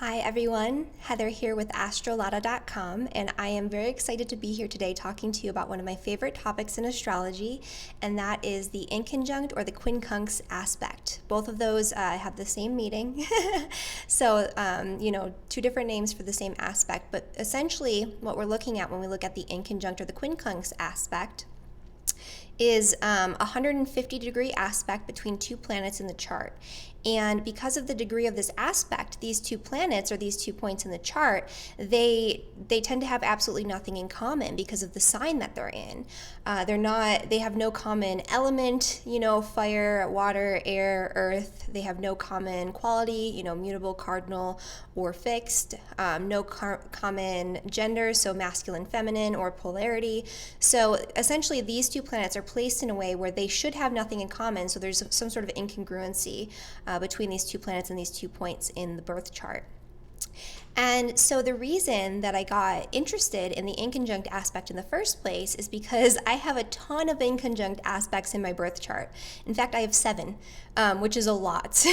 Hi everyone, Heather here with astrological.com, and I am very excited to be here today talking to you about one of my favorite topics in astrology, and that is the Inconjunct or the Quincunx Aspect. Both of those have the same meaning, so two different names for the same aspect, but essentially what we're looking at when we look at the Inconjunct or the Quincunx Aspect is a 150-degree aspect between two planets in the chart. And because of the degree of this aspect, these two planets or these 2 points in the chart, they tend to have absolutely nothing in common because of the sign that they're in. They have no common element, fire, water, air, earth. They have no common quality, mutable, cardinal, or fixed. No common gender, so masculine, feminine, or polarity. So essentially these two planets are placed in a way where they should have nothing in common, so there's some sort of incongruency between these two planets and these 2 points in the birth chart. And so the reason that I got interested in the inconjunct aspect in the first place is because I have a ton of inconjunct aspects in my birth chart. In fact, I have 7, which is a lot.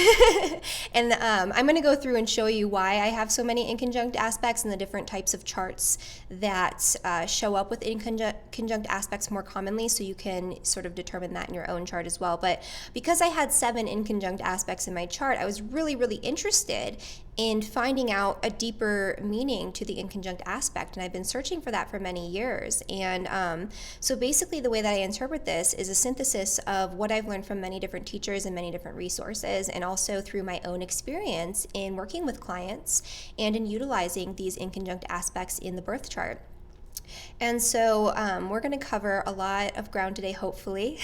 And I'm going to go through and show you why I have so many inconjunct aspects and the different types of charts that show up with inconjunct aspects more commonly, so you can sort of determine that in your own chart as well. But because I had 7 inconjunct aspects in my chart, I was really, really interested in finding out a deeper meaning to the inconjunct aspect, and I've been searching for that for many years. And so basically the way that I interpret this is a synthesis of what I've learned from many different teachers and many different resources, and also through my own experience in working with clients and in utilizing these inconjunct aspects in the birth chart. And so we're going to cover a lot of ground today, hopefully.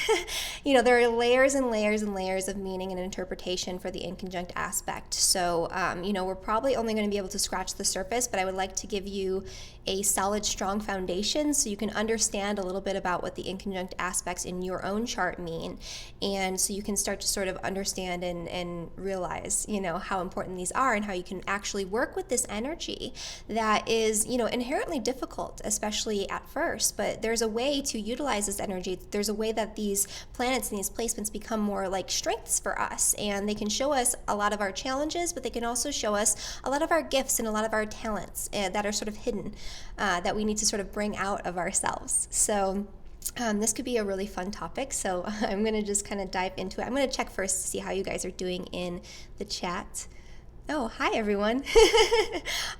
There are layers and layers and layers of meaning and interpretation for the inconjunct aspect. So, we're probably only going to be able to scratch the surface, but I would like to give you a solid, strong foundation so you can understand a little bit about what the inconjunct aspects in your own chart mean. And so you can start to sort of understand and realize, how important these are and how you can actually work with this energy that is, inherently difficult, especially at first. But there's a way to utilize this energy. There's a way that these planets and these placements become more like strengths for us. And they can show us a lot of our challenges, but they can also show us a lot of our gifts and a lot of our talents that are sort of hidden. That we need to sort of bring out of ourselves. So this could be a really fun topic, so I'm going to just kind of dive into it. I'm going to check first to see how you guys are doing in the chat. Oh, hi everyone.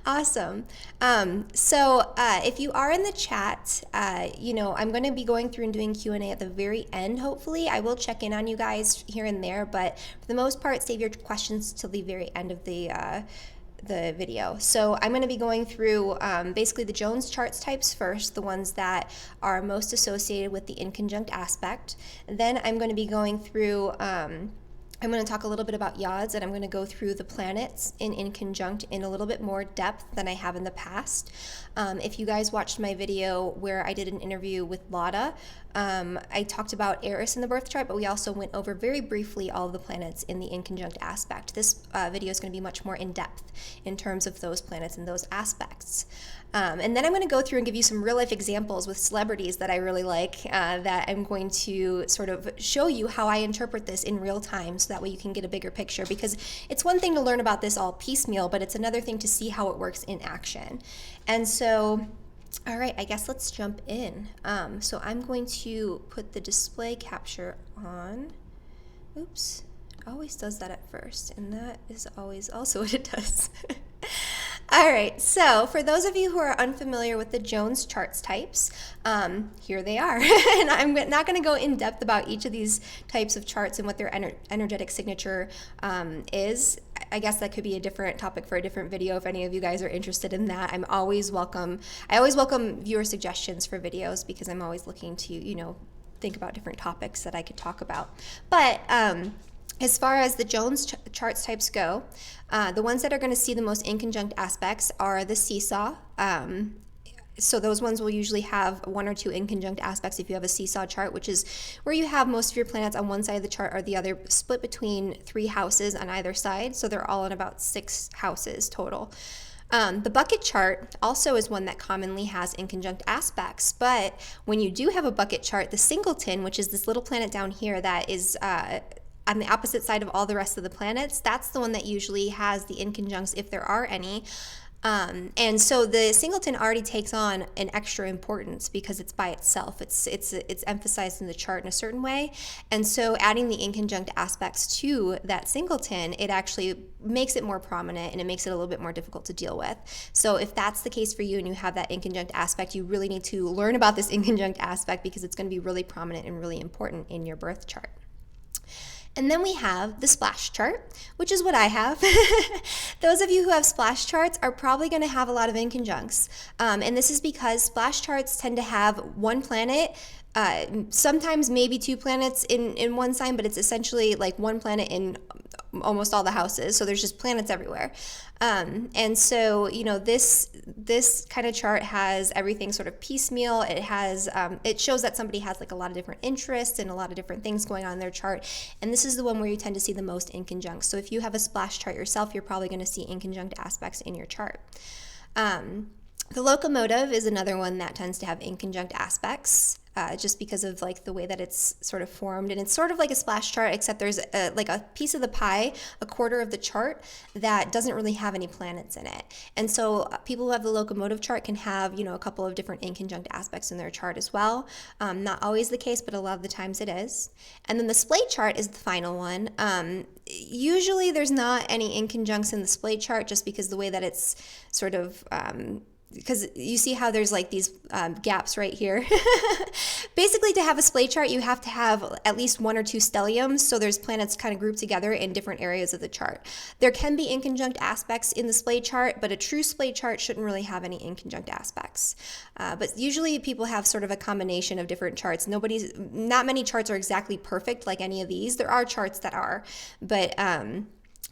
Awesome. So if you are in the chat, I'm going to be going through and doing Q&A at the very end, hopefully. I will check in on you guys here and there, but for the most part, save your questions till the very end of the video. So I'm going to be going through basically the Jones charts types first, the ones that are most associated with the inconjunct aspect. Then I'm going to be going through I'm going to talk a little bit about Yads, and I'm going to go through the planets in Inconjunct in a little bit more depth than I have in the past. If you guys watched my video where I did an interview with Lada, I talked about Eris in the birth chart, but we also went over very briefly all of the planets in the inconjunct aspect. This video is going to be much more in depth in terms of those planets and those aspects. And then I'm going to go through and give you some real life examples with celebrities that I really like, that I'm going to sort of show you how I interpret this in real time, so that way you can get a bigger picture, because it's one thing to learn about this all piecemeal, but it's another thing to see how it works in action. And so, all right, I guess let's jump in. So I'm going to put the display capture on. Oops, it always does that at first, and that is always also what it does. All right, so for those of you who are unfamiliar with the Jones charts types, here they are. And I'm not going to go in depth about each of these types of charts and what their energetic signature is. I guess that could be a different topic for a different video if any of you guys are interested in that. I always welcome viewer suggestions for videos, because I'm always looking to, think about different topics that I could talk about. But as far as the Jones charts types go, the ones that are going to see the most inconjunct aspects are the seesaw. So those ones will usually have 1 or 2 inconjunct aspects if you have a seesaw chart, which is where you have most of your planets on one side of the chart or the other, split between 3 houses on either side. So they're all in about 6 houses total. The bucket chart also is one that commonly has inconjunct aspects, but when you do have a bucket chart, the singleton, which is this little planet down here that is on the opposite side of all the rest of the planets, that's the one that usually has the inconjuncts, if there are any. And so the singleton already takes on an extra importance because it's by itself. It's emphasized in the chart in a certain way. And so adding the inconjunct aspects to that singleton, it actually makes it more prominent and it makes it a little bit more difficult to deal with. So if that's the case for you and you have that inconjunct aspect, you really need to learn about this inconjunct aspect because it's going to be really prominent and really important in your birth chart. And then we have the splash chart, which is what I have. Those of you who have splash charts are probably going to have a lot of inconjuncts. And this is because splash charts tend to have one planet, sometimes maybe two planets in one sign, but it's essentially like one planet in almost all the houses. So there's just planets everywhere. And so, this kind of chart has everything sort of piecemeal. It has, it shows that somebody has like a lot of different interests and a lot of different things going on in their chart. And this is the one where you tend to see the most inconjuncts. So if you have a splash chart yourself, you're probably going to see inconjunct aspects in your chart. The locomotive is another one that tends to have inconjunct aspects. Just because of like the way that it's sort of formed, and it's sort of like a splash chart, except there's like a piece of the pie, a quarter of the chart that doesn't really have any planets in it. And so people who have the locomotive chart can have a couple of different inconjunct aspects in their chart as well. Not always the case, but a lot of the times it is. And then the Splay chart is the final one. Usually there's not any inconjuncts in the Splay chart just because the way that it's sort of because you see how there's like these gaps right here. Basically, to have a Splay chart, you have to have at least one or two stelliums, so there's planets kind of grouped together in different areas of the chart. There can be inconjunct aspects in the Splay chart, but a true Splay chart shouldn't really have any inconjunct aspects. But usually people have sort of a combination of different charts. Not many charts are exactly perfect like any of these. There are charts that are, but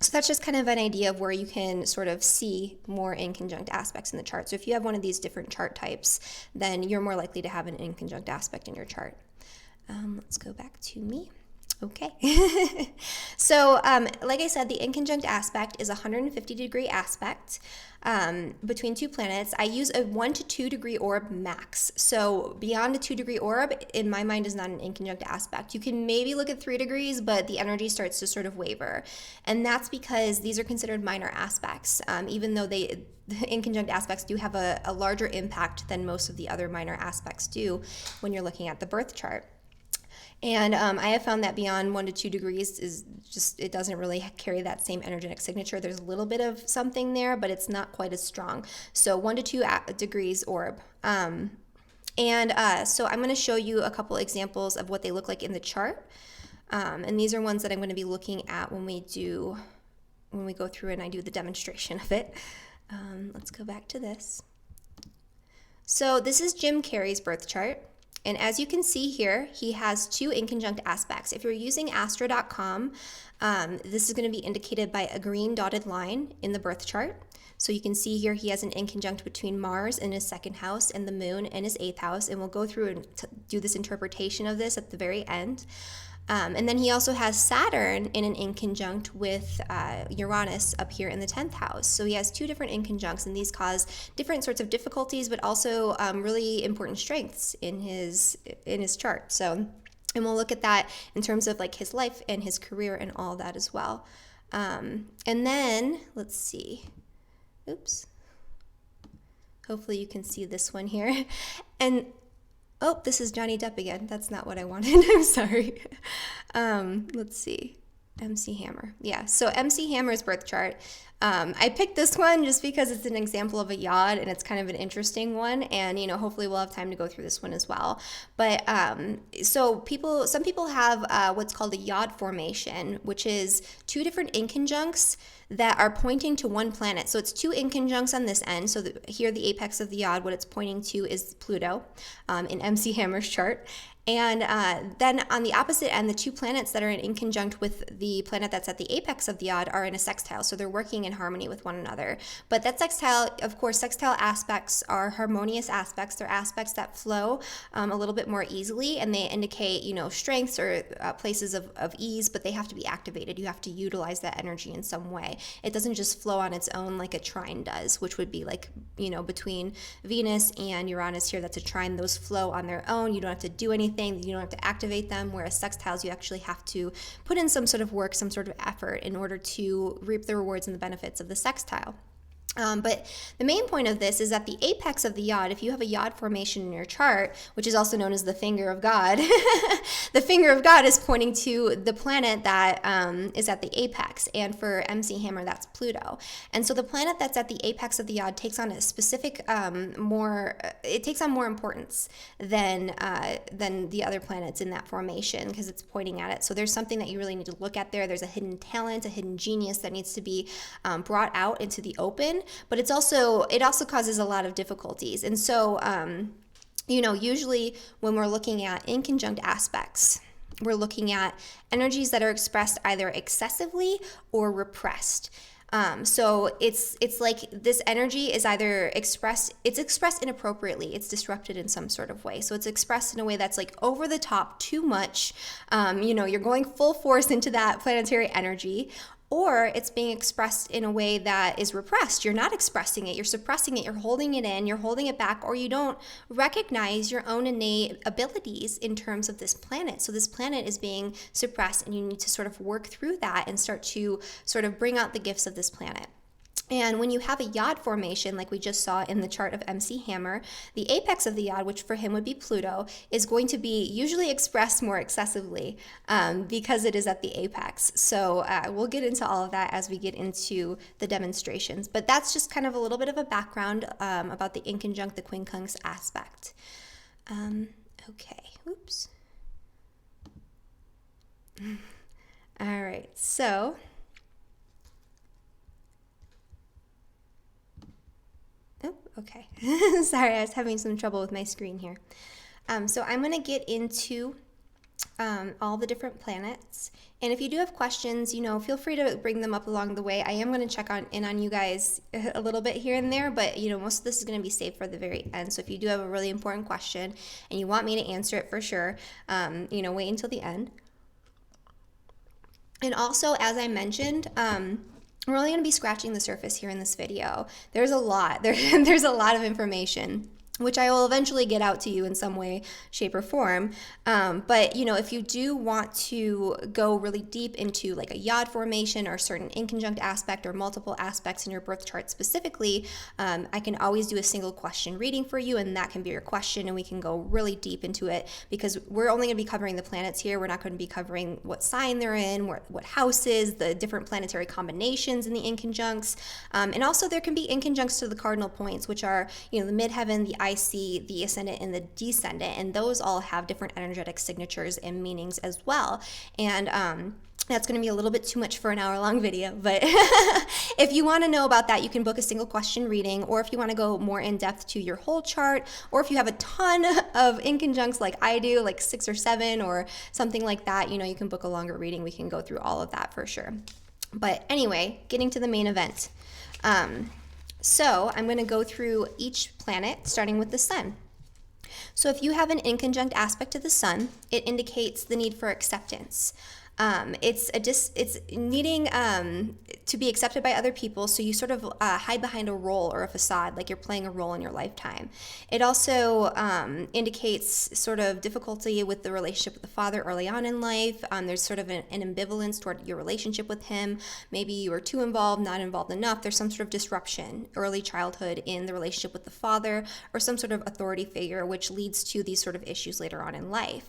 so that's just kind of an idea of where you can sort of see more inconjunct aspects in the chart. So if you have one of these different chart types, then you're more likely to have an inconjunct aspect in your chart. Let's go back to me. Okay. So like I said, the inconjunct aspect is a 150-degree aspect between two planets. I use a 1 to 2 degree orb max. So beyond a 2-degree orb, in my mind, is not an inconjunct aspect. You can maybe look at 3 degrees, but the energy starts to sort of waver. And that's because these are considered minor aspects, even though the inconjunct aspects do have a larger impact than most of the other minor aspects do when you're looking at the birth chart. And I have found that beyond 1 to 2 degrees it doesn't really carry that same energetic signature. There's a little bit of something there, but it's not quite as strong. So 1 to 2 degrees orb. So I'm going to show you a couple examples of what they look like in the chart. And these are ones that I'm going to be looking at when we go through and I do the demonstration of it. Let's go back to this. So this is Jim Carrey's birth chart. And as you can see here, he has 2 inconjunct aspects. If you're using astro.com, this is going to be indicated by a green dotted line in the birth chart. So you can see here he has an inconjunct between Mars in his 2nd house and the moon in his 8th house. And we'll go through and do this interpretation of this at the very end. And then he also has Saturn in an inconjunct with Uranus up here in the 10th house. So he has 2 different inconjuncts, and these cause different sorts of difficulties, but also really important strengths in his chart. So, and we'll look at that in terms of like his life and his career and all that as well. And then let's see. Oops. Hopefully you can see this one here. And oh, this is Johnny Depp again. That's not what I wanted. I'm sorry. Let's see. MC Hammer. Yeah, so MC Hammer's birth chart. I picked this one just because it's an example of a yod and it's kind of an interesting one, and hopefully we'll have time to go through this one as well. But some people have what's called a Yad Formation, which is 2 different inconjuncts that are pointing to one planet. So it's 2 inconjuncts on this end. So here the apex of the yod, what it's pointing to is Pluto in MC Hammer's chart. And then on the opposite end, the 2 planets that are in inconjunct with the planet that's at the apex of the yod are in a sextile. So they're working in harmony with one another. But that sextile, of course, sextile aspects are harmonious aspects. They're aspects that flow a little bit more easily, and they indicate, strengths or places of ease, but they have to be activated. You have to utilize that energy in some way. It doesn't just flow on its own like a trine does, which would be like, between Venus and Uranus here, that's a trine. Those flow on their own. You don't have to do anything. You don't have to activate them, whereas sextiles, you actually have to put in some sort of work, some sort of effort in order to reap the rewards and the benefits of the sextile. But the main point of this is that the apex of the Yad, if you have a Yad formation in your chart, which is also known as the finger of God, the finger of God is pointing to the planet that is at the apex. And for MC Hammer, that's Pluto. And so the planet that's at the apex of the Yad takes on a specific it takes on more importance than the other planets in that formation, because it's pointing at it. So there's something that you really need to look at there. There's a hidden talent, a hidden genius that needs to be brought out into the open. But it also causes a lot of difficulties. And so, usually when we're looking at inconjunct aspects, we're looking at energies that are expressed either excessively or repressed. So it's like this energy is either expressed inappropriately, it's disrupted in some sort of way. So it's expressed in a way that's like over the top, too much. You're going full force into that planetary energy. Or it's being expressed in a way that is repressed. You're not expressing it, you're suppressing it, you're holding it in, you're holding it back, or you don't recognize your own innate abilities in terms of this planet. So this planet is being suppressed, and you need to sort of work through that and start to sort of bring out the gifts of this planet. And when you have a Yad formation, like we just saw in the chart of MC Hammer, the apex of the Yad, which for him would be Pluto, is going to be usually expressed more excessively because it is at the apex. So we'll get into all of that as we get into the demonstrations. But that's just kind of a little bit of a background about the Inconjunct, the Quincunx aspect. Okay, oops. All right, so... Oh, okay. Sorry, I was having some trouble with my screen here. So I'm going to get into all the different planets. And if you do have questions, feel free to bring them up along the way. I am going to check in on you guys a little bit here and there, but most of this is going to be saved for the very end. So if you do have a really important question and you want me to answer it for sure, wait until the end. And also, as I mentioned, we're only going to be scratching the surface here in this video. There's a lot. There's a lot of information, which I will eventually get out to you in some way, shape, or form. But, if you do want to go really deep into like a Yad formation or a certain inconjunct aspect or multiple aspects in your birth chart specifically, I can always do a single question reading for you, and that can be your question, and we can go really deep into it, because we're only going to be covering the planets here. We're not going to be covering what sign they're in, what houses, the different planetary combinations in the inconjuncts. And also there can be inconjuncts to the cardinal points, which are, the midheaven, the IC, the ascendant, and the descendant, and those all have different energetic signatures and meanings as well. And that's going to be a little bit too much for an hour-long video, but if you want to know about that, you can book a single question reading, or if you want to go more in depth to your whole chart, or if you have a ton of inconjuncts like I do, like 6 or 7 or something like that, you can book a longer reading. We can go through all of that for sure. But anyway, getting to the main event. So I'm going to go through each planet, starting with the sun. So if you have an inconjunct aspect to the sun, it indicates the need for acceptance. It's needing to be accepted by other people, so you sort of hide behind a role or a facade, like you're playing a role in your lifetime. It also indicates sort of difficulty with the relationship with the father early on in life. There's sort of an ambivalence toward your relationship with him. Maybe you were too involved, not involved enough. There's some sort of disruption, early childhood, in the relationship with the father, or some sort of authority figure, which leads to these sort of issues later on in life.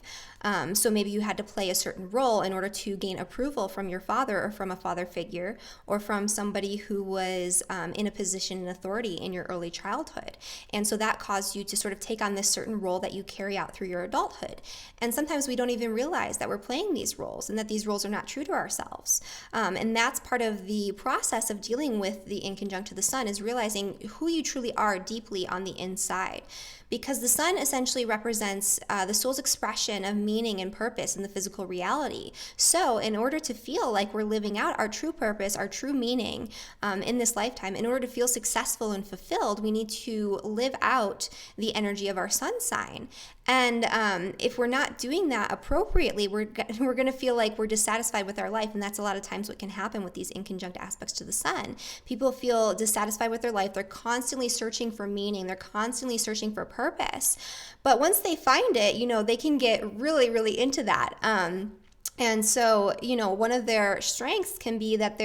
So maybe you had to play a certain role in order to gain approval from your father, or from a father figure, or from somebody who was in a position in authority in your early childhood. And so that caused you to sort of take on this certain role that you carry out through your adulthood. And sometimes we don't even realize that we're playing these roles, and that these roles are not true to ourselves. And that's part of the process of dealing with the inconjunct to the sun, is realizing who you truly are deeply on the inside. Because the sun essentially represents the soul's expression of meaning meaning and purpose in the physical reality. So in order to feel like we're living out our true purpose, our true meaning in this lifetime, in order to feel successful and fulfilled, we need to live out the energy of our sun sign. And if we're not doing that appropriately, we're going to feel like we're dissatisfied with our life. And that's a lot of times what can happen with these inconjunct aspects to the sun. People feel dissatisfied with their life. They're constantly searching for meaning. They're constantly searching for purpose. But once they find it, they can get really, really into that. And so, one of their strengths can be that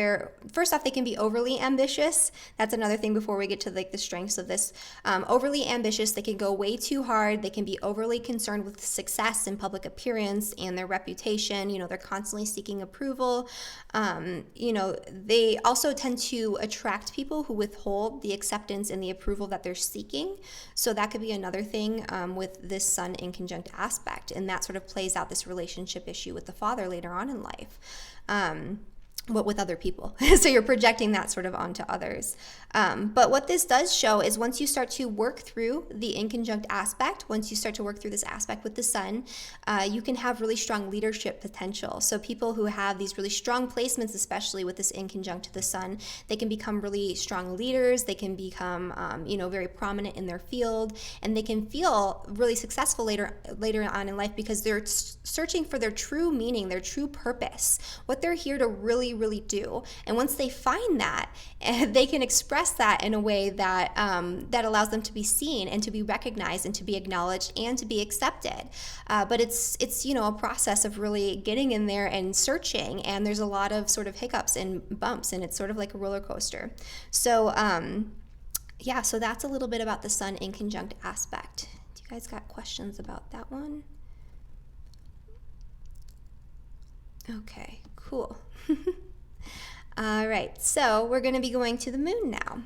first off, they can be overly ambitious. That's another thing before we get to like the strengths of this. Overly ambitious, they can go way too hard. They can be overly concerned with success and public appearance and their reputation. They're constantly seeking approval. They also tend to attract people who withhold the acceptance and the approval that they're seeking. So that could be another thing with this sun inconjunct aspect. And that sort of plays out this relationship issue with the father later on in life, but with other people. So you're projecting that sort of onto others. But what this does show is once you start to work through the inconjunct aspect, once you start to work through this aspect with the sun, you can have really strong leadership potential. So people who have these really strong placements, especially with this inconjunct to the sun, they can become really strong leaders. They can become, very prominent in their field, and they can feel really successful later on in life because they're searching for their true meaning, their true purpose, what they're here to really do. And once they find that, they can express that in a way that that allows them to be seen and to be recognized and to be acknowledged and to be accepted. But it's a process of really getting in there and searching, and there's a lot of sort of hiccups and bumps, and it's sort of like a roller coaster. So so that's a little bit about the sun inconjunct aspect. Do you guys got questions about that one? Okay, cool. All right, so we're going to be going to the moon now.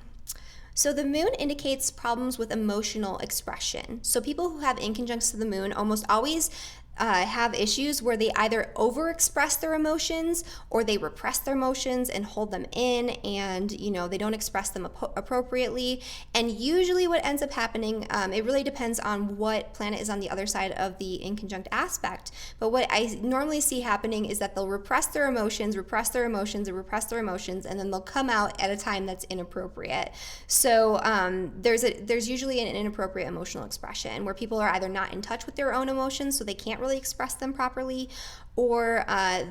So the moon indicates problems with emotional expression. So people who have inconjuncts to the moon almost always have issues where they either overexpress their emotions or they repress their emotions and hold them in, and they don't express them appropriately. And usually what ends up happening, it really depends on what planet is on the other side of the inconjunct aspect, but what I normally see happening is that they'll repress their emotions, and repress their emotions, and then they'll come out at a time that's inappropriate. So there's usually an inappropriate emotional expression where people are either not in touch with their own emotions, so they can't really express them properly, or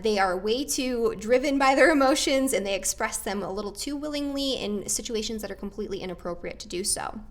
they are way too driven by their emotions and they express them a little too willingly in situations that are completely inappropriate to do so.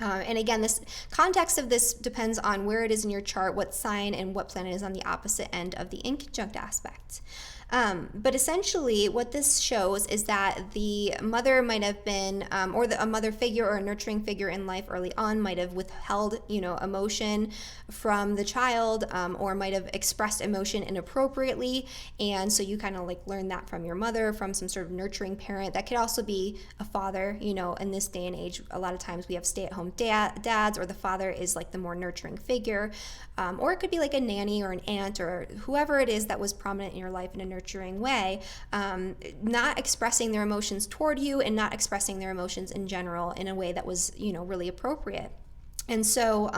And again, this context of this depends on where it is in your chart, what sign and what planet is on the opposite end of the inconjunct aspect. But essentially what this shows is that the mother might have been, or a mother figure or a nurturing figure in life early on might have withheld, emotion from the child, or might have expressed emotion inappropriately. And so you kind of like learn that from your mother, from some sort of nurturing parent. That could also be a father, in this day and age. A lot of times we have stay-at-home dads, or the father is like the more nurturing figure. Or it could be like a nanny or an aunt or whoever it is that was prominent in your life in a nurturing way, not expressing their emotions toward you and not expressing their emotions in general in a way that was, really appropriate. And so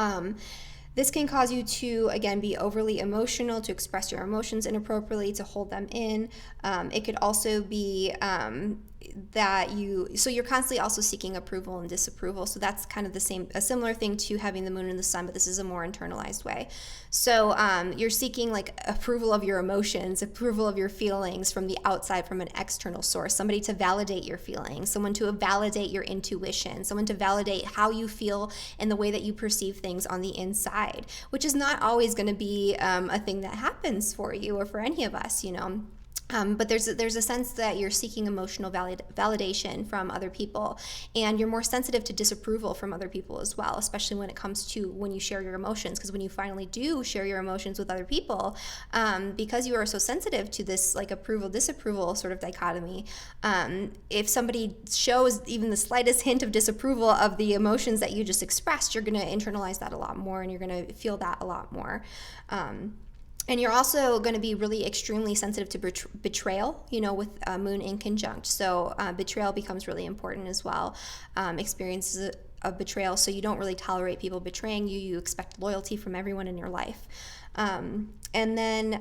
this can cause you to, again, be overly emotional, to express your emotions inappropriately, to hold them in. It could also be that you're constantly also seeking approval and disapproval. So that's kind of a similar thing to having the moon and the sun, but this is a more internalized way. So you're seeking like approval of your emotions, approval of your feelings from the outside, from an external source, somebody to validate your feelings, someone to validate your intuition, someone to validate how you feel and the way that you perceive things on the inside, which is not always going to be a thing that happens for you or for any of us, But there's a sense that you're seeking emotional validation from other people, and you're more sensitive to disapproval from other people as well, especially when it comes to when you share your emotions. Because when you finally do share your emotions with other people, because you are so sensitive to this like approval-disapproval sort of dichotomy, if somebody shows even the slightest hint of disapproval of the emotions that you just expressed, you're going to internalize that a lot more, and you're going to feel that a lot more. And you're also going to be really extremely sensitive to betrayal, with moon inconjunct. So betrayal becomes really important as well. Experiences betrayal, so you don't really tolerate people betraying you. You expect loyalty from everyone in your life. And then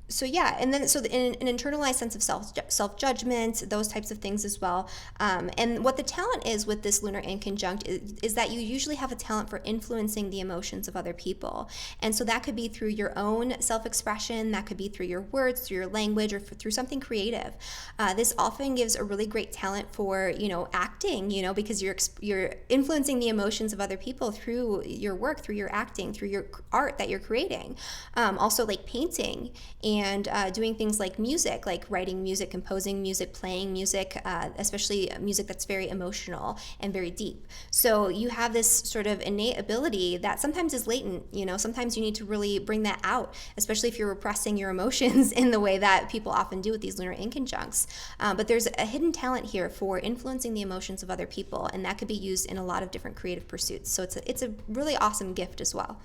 so an internalized sense of self-judgment, those types of things as well. And what the talent is with this lunar inconjunct is that you usually have a talent for influencing the emotions of other people. And so that could be through your own self-expression, that could be through your words, through your language, or through something creative. This often gives a really great talent for, acting, because you're influencing the emotions of other people through your work, through your acting, through your art that you're creating. Also like painting and doing things like music, like writing music, composing music, playing music, especially music that's very emotional and very deep. So you have this sort of innate ability that sometimes is latent. Sometimes you need to really bring that out, especially if you're repressing your emotions in the way that people often do with these lunar inconjuncts. But there's a hidden talent here for influencing the emotions of other people, and that could be used in a lot of different creative pursuits. So it's a really awesome gift as well.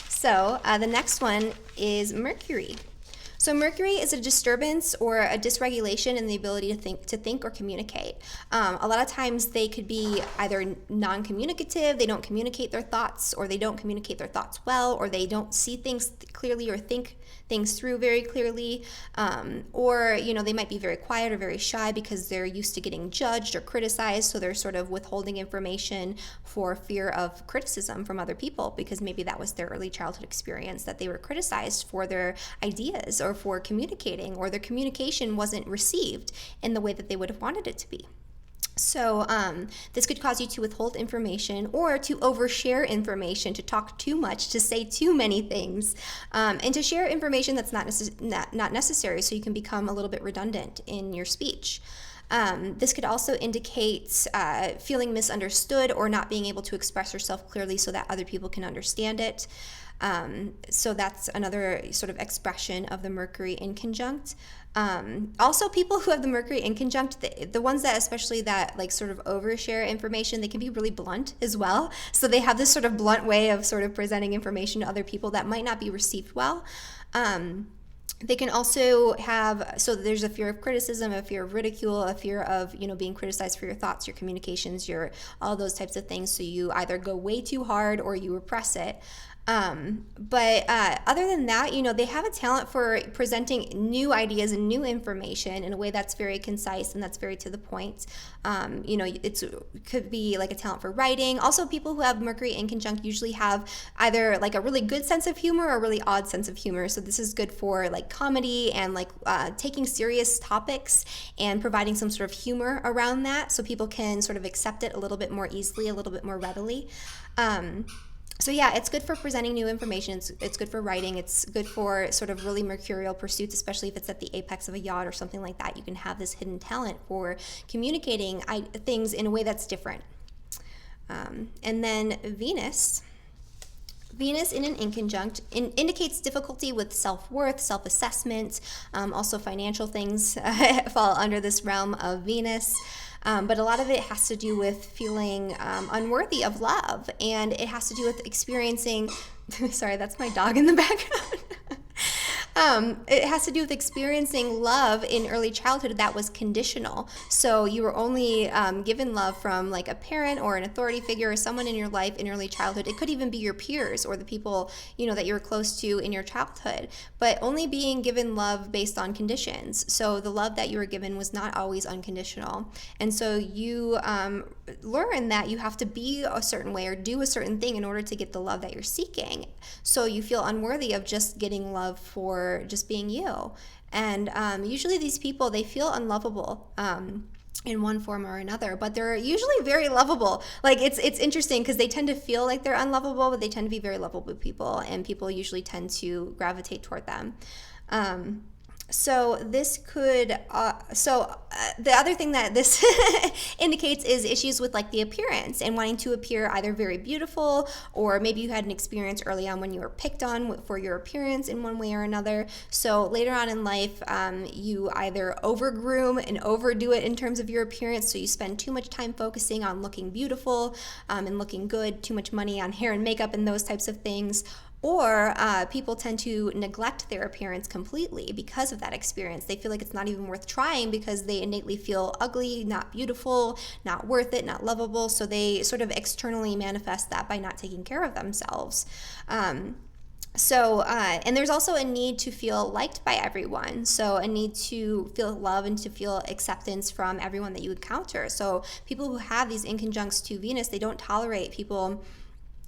So the next one is Mercury. So Mercury is a disturbance or a dysregulation in the ability to think or communicate. A lot of times they could be either non-communicative, they don't communicate their thoughts, or they don't communicate their thoughts well, or they don't see things clearly or think things through very clearly, or they might be very quiet or very shy because they're used to getting judged or criticized, so they're sort of withholding information for fear of criticism from other people, because maybe that was their early childhood experience, that they were criticized for their ideas or for communicating, or their communication wasn't received in the way that they would have wanted it to be. So this could cause you to withhold information or to overshare information, to talk too much, to say too many things, and to share information that's not necessary, so you can become a little bit redundant in your speech. This could also indicate feeling misunderstood or not being able to express yourself clearly so that other people can understand it. So that's another sort of expression of the Mercury inconjunct. Also, people who have the Mercury inconjunct, the ones that especially that like sort of overshare information, they can be really blunt as well. So they have this sort of blunt way of sort of presenting information to other people that might not be received well. They can also have, so there's a fear of criticism, a fear of ridicule, a fear of, being criticized for your thoughts, your communications, all those types of things. So you either go way too hard or you repress it. But other than that, they have a talent for presenting new ideas and new information in a way that's very concise and that's very to the point. It could be like a talent for writing. Also, people who have Mercury inconjunct usually have either like a really good sense of humor or a really odd sense of humor. So this is good for like comedy and like taking serious topics and providing some sort of humor around that, so people can sort of accept it a little bit more easily, a little bit more readily. So yeah, it's good for presenting new information. It's good for writing. It's good for sort of really mercurial pursuits, especially if it's at the apex of a yacht or something like that. You can have this hidden talent for communicating things in a way that's different. And then Venus in an inconjunct indicates difficulty with self-worth, self-assessment. Also financial things fall under this realm of Venus. But a lot of it has to do with feeling unworthy of love, and it has to do with experiencing, sorry, that's my dog in the background. It has to do with experiencing love in early childhood that was conditional. So you were only given love from like a parent or an authority figure or someone in your life in early childhood. It could even be your peers or the people that you were close to in your childhood, but only being given love based on conditions. So the love that you were given was not always unconditional, and so you learn that you have to be a certain way or do a certain thing in order to get the love that you're seeking. So you feel unworthy of just getting love for just being you. And usually these people, they feel unlovable in one form or another, but they're usually very lovable. Like it's interesting because they tend to feel like they're unlovable, but they tend to be very lovable people, and people usually tend to gravitate toward them. So this could, the other thing that this indicates is issues with like the appearance and wanting to appear either very beautiful, or maybe you had an experience early on when you were picked on for your appearance in one way or another. So later on in life, you either overgroom and overdo it in terms of your appearance. So you spend too much time focusing on looking beautiful and looking good, too much money on hair and makeup and those types of things. Or people tend to neglect their appearance completely because of that experience. They feel like it's not even worth trying because they innately feel ugly, not beautiful, not worth it, not lovable. So they sort of externally manifest that by not taking care of themselves. And there's also a need to feel liked by everyone. So a need to feel love and to feel acceptance from everyone that you encounter. So people who have these inconjuncts to Venus, they don't tolerate people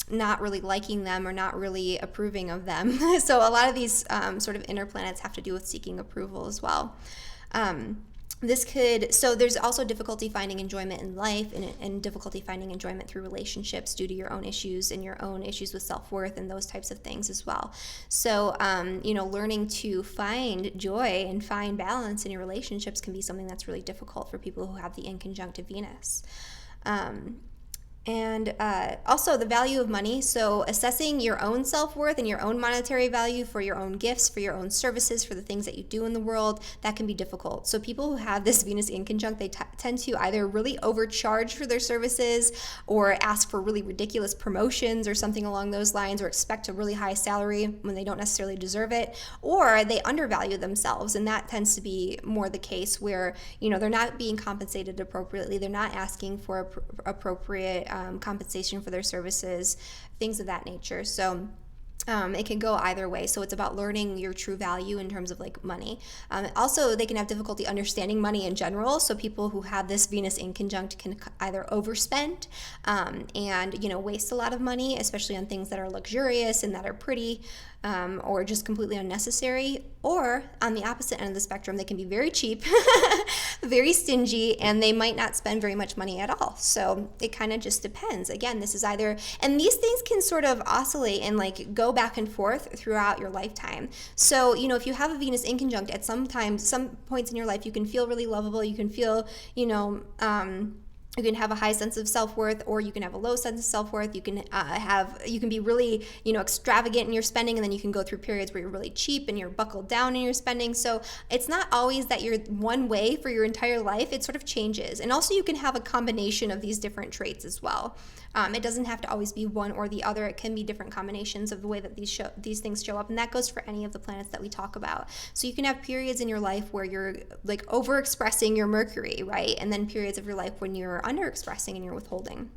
not really liking them or not really approving of them. So a lot of these sort of inner planets have to do with seeking approval as well. So there's also difficulty finding enjoyment in life and difficulty finding enjoyment through relationships due to your own issues and your own issues with self-worth and those types of things as well. So, learning to find joy and find balance in your relationships can be something that's really difficult for people who have the inconjunct of Venus. And also the value of money. So assessing your own self-worth and your own monetary value for your own gifts, for your own services, for the things that you do in the world, that can be difficult. So people who have this Venus inconjunct, they tend to either really overcharge for their services or ask for really ridiculous promotions or something along those lines, or expect a really high salary when they don't necessarily deserve it, or they undervalue themselves. And that tends to be more the case where, they're not being compensated appropriately. They're not asking for appropriate compensation for their services, things of that nature. So it can go either way. So it's about learning your true value in terms of like money. Also, they can have difficulty understanding money in general. So people who have this Venus inconjunct can either overspend and waste a lot of money, especially on things that are luxurious and that are pretty, or just completely unnecessary. Or on the opposite end of the spectrum, they can be very cheap, very stingy, and they might not spend very much money at all. So it kind of just depends. Again, this is either, and these things can sort of oscillate and like go back and forth throughout your lifetime. So, if you have a Venus inconjunct at some points in your life, you can feel really lovable. You can feel, you can have a high sense of self-worth, or you can have a low sense of self-worth. You can you can be really, extravagant in your spending, and then you can go through periods where you're really cheap and you're buckled down in your spending. So it's not always that you're one way for your entire life. It sort of changes. And also you can have a combination of these different traits as well. It doesn't have to always be one or the other. It can be different combinations of the way that these things show up, and that goes for any of the planets that we talk about. So you can have periods in your life where you're like overexpressing your Mercury, right? And then periods of your life when you're underexpressing and you're withholding.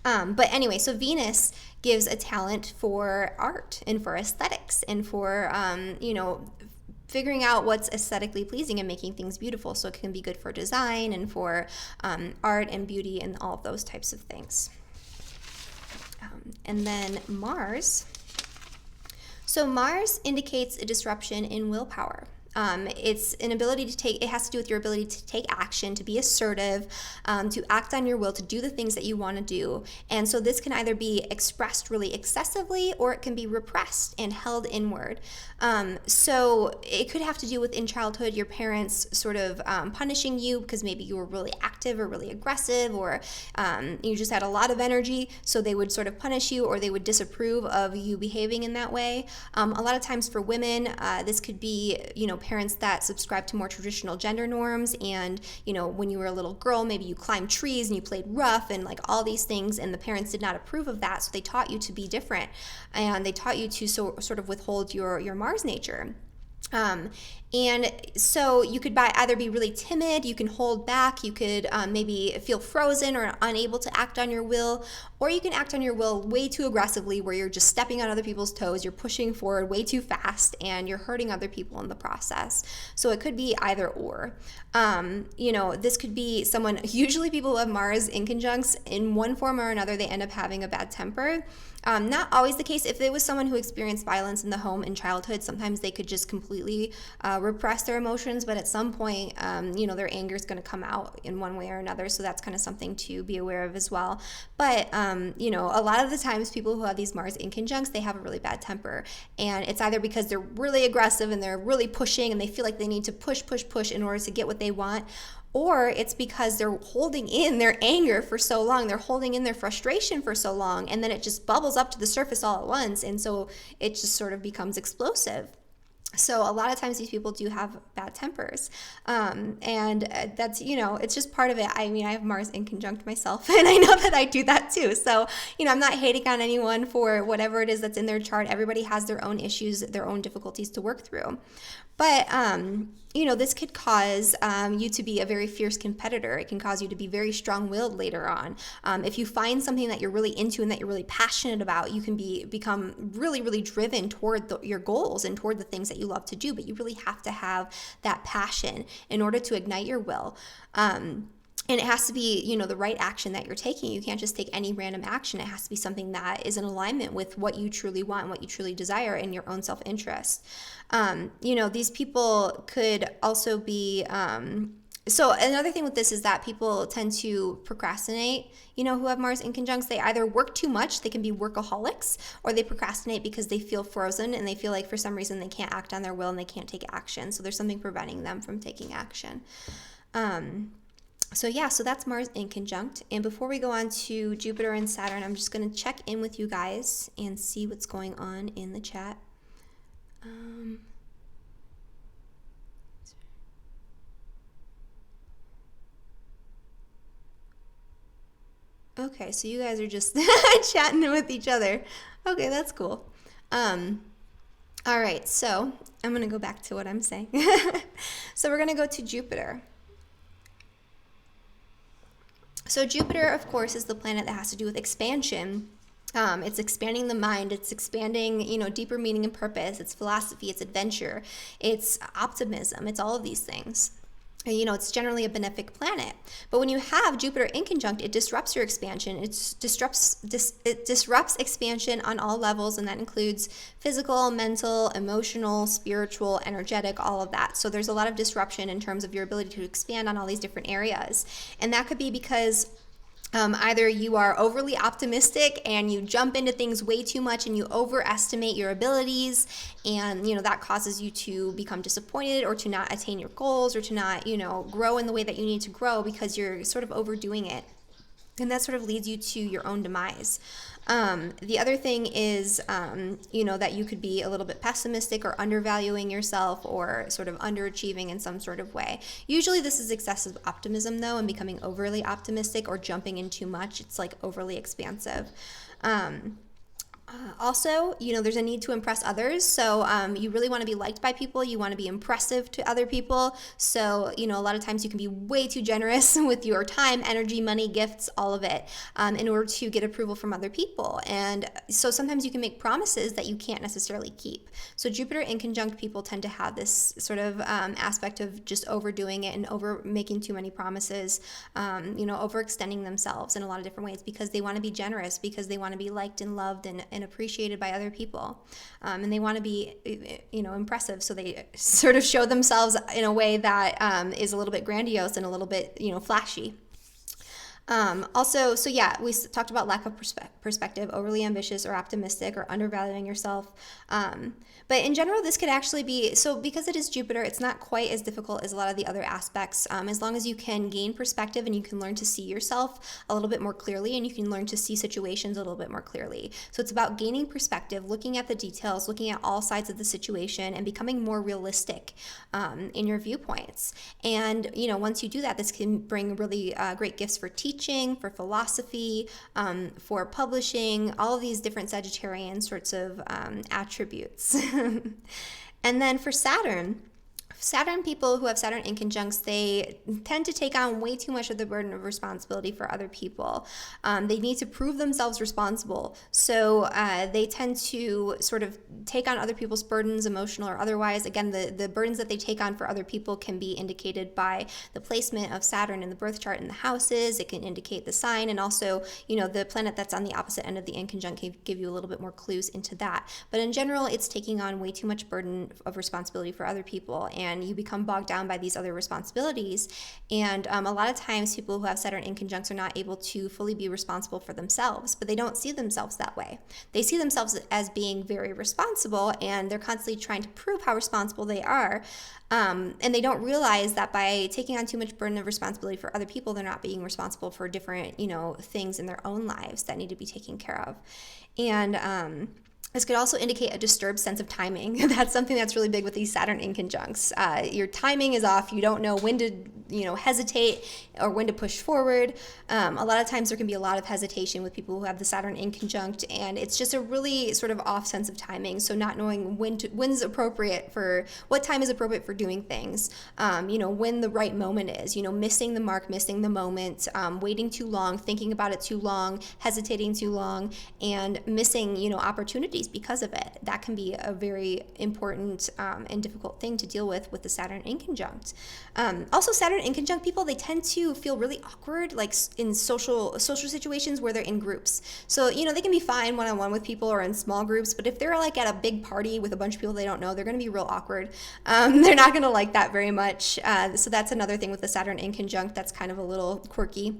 But anyway, so Venus gives a talent for art and for aesthetics and for, figuring out what's aesthetically pleasing and making things beautiful. So it can be good for design and for art and beauty and all of those types of things. And then Mars. So Mars indicates a disruption in willpower. It's an ability it has to do with your ability to take action, to be assertive, to act on your will, to do the things that you want to do. And so this can either be expressed really excessively, or it can be repressed and held inward. So it could have to do with in childhood, your parents sort of punishing you because maybe you were really active or really aggressive, or you just had a lot of energy. So they would sort of punish you, or they would disapprove of you behaving in that way. A lot of times for women, this could be, parents that subscribe to more traditional gender norms, and when you were a little girl, maybe you climbed trees and you played rough and like all these things, and the parents did not approve of that, so they taught you to be different, and they taught you to sort of withhold your Mars nature. And so you could either be really timid, you can hold back, you could maybe feel frozen or unable to act on your will, or you can act on your will way too aggressively, where you're just stepping on other people's toes, you're pushing forward way too fast, and you're hurting other people in the process. So it could be either or. This could be usually people who have Mars inconjuncts, in one form or another, they end up having a bad temper. Not always the case. If it was someone who experienced violence in the home in childhood, sometimes they could just completely repress their emotions, but at some point, their anger is going to come out in one way or another, so that's kind of something to be aware of as well. But, a lot of the times people who have these Mars inconjuncts, they have a really bad temper, and it's either because they're really aggressive and they're really pushing and they feel like they need to push in order to get what they want, or it's because they're holding in their anger for so long, they're holding in their frustration for so long, and then it just bubbles up to the surface all at once, and so it just sort of becomes explosive. So a lot of times these people do have bad tempers. And that's, it's just part of it. I mean, I have Mars in conjunct myself, and I know that I do that too. So, I'm not hating on anyone for whatever it is that's in their chart. Everybody has their own issues, their own difficulties to work through. But, this could cause you to be a very fierce competitor. It can cause you to be very strong-willed later on. If you find something that you're really into and that you're really passionate about, you can become really, really driven toward your goals and toward the things that you love to do. But you really have to have that passion in order to ignite your will. And it has to be, the right action that you're taking. You can't just take any random action. It has to be something that is in alignment with what you truly want and what you truly desire in your own self-interest. These people could also be, so another thing with this is that people tend to procrastinate, who have Mars in conjuncts. They either work too much, they can be workaholics, or they procrastinate because they feel frozen and they feel like for some reason they can't act on their will and they can't take action. So there's something preventing them from taking action. So that's Mars in conjunct. And before we go on to Jupiter and Saturn, I'm just going to check in with you guys and see what's going on in the chat. Okay, so you guys are just chatting with each other. Okay, that's cool. All right, so I'm going to go back to what I'm saying. So we're going to go to Jupiter. So Jupiter, of course, is the planet that has to do with expansion. It's expanding the mind. It's expanding, deeper meaning and purpose. It's philosophy. It's adventure. It's optimism. It's all of these things. It's generally a benefic planet. But when you have Jupiter in conjunct, it disrupts your expansion. It disrupts expansion on all levels, and that includes physical, mental, emotional, spiritual, energetic, all of that. So there's a lot of disruption in terms of your ability to expand on all these different areas. And that could be because either you are overly optimistic and you jump into things way too much and you overestimate your abilities, and that causes you to become disappointed or to not attain your goals or to not grow in the way that you need to grow because you're sort of overdoing it, and that sort of leads you to your own demise. The other thing is, that you could be a little bit pessimistic or undervaluing yourself or sort of underachieving in some sort of way. Usually this is excessive optimism, though, and becoming overly optimistic or jumping in too much. It's like overly expansive. Also, there's a need to impress others. So you really want to be liked by people. You want to be impressive to other people. So, a lot of times you can be way too generous with your time, energy, money, gifts, all of it, in order to get approval from other people. And so sometimes you can make promises that you can't necessarily keep. So Jupiter in conjunct people tend to have this sort of aspect of just overdoing it and over making too many promises, overextending themselves in a lot of different ways because they want to be generous, because they want to be liked and loved and appreciated by other people, and they want to be impressive, so they sort of show themselves in a way that is a little bit grandiose and a little bit flashy. We talked about lack of perspective, overly ambitious or optimistic, or undervaluing yourself. But in general, this could actually be, so because it is Jupiter, it's not quite as difficult as a lot of the other aspects, as long as you can gain perspective and you can learn to see yourself a little bit more clearly, and you can learn to see situations a little bit more clearly. So it's about gaining perspective, looking at the details, looking at all sides of the situation, and becoming more realistic in your viewpoints. And, once you do that, this can bring really great gifts for teaching, for philosophy, for publishing, all of these different Sagittarian sorts of attributes. And then for Saturn people who have Saturn in conjuncts, they tend to take on way too much of the burden of responsibility for other people. They need to prove themselves responsible. So they tend to sort of take on other people's burdens, emotional or otherwise. Again, the burdens that they take on for other people can be indicated by the placement of Saturn in the birth chart in the houses. It can indicate the sign, and also, the planet that's on the opposite end of the inconjunct can give you a little bit more clues into that. But in general, it's taking on way too much burden of responsibility for other people, and you become bogged down by these other responsibilities. And a lot of times people who have Saturn in conjuncts are not able to fully be responsible for themselves, but they don't see themselves that way. They see themselves as being very responsible, and they're constantly trying to prove how responsible they are. And they don't realize that by taking on too much burden of responsibility for other people, they're not being responsible for different, things in their own lives that need to be taken care of. And This could also indicate a disturbed sense of timing. That's something that's really big with these Saturn inconjuncts. Your timing is off. You don't know when to, hesitate or when to push forward. A lot of times there can be a lot of hesitation with people who have the Saturn inconjunct, and it's just a really sort of off sense of timing. So not knowing when's appropriate for, what time is appropriate for doing things. When the right moment is. Missing the mark, missing the moment, waiting too long, thinking about it too long, hesitating too long, and missing, opportunities because of it. That can be a very important and difficult thing to deal with the Saturn inconjunct. Also, Saturn inconjunct people, they tend to feel really awkward, like in social situations where they're in groups. So, they can be fine one-on-one with people or in small groups, but if they're like at a big party with a bunch of people they don't know, they're going to be real awkward. They're not going to like that very much. So that's another thing with the Saturn inconjunct that's kind of a little quirky.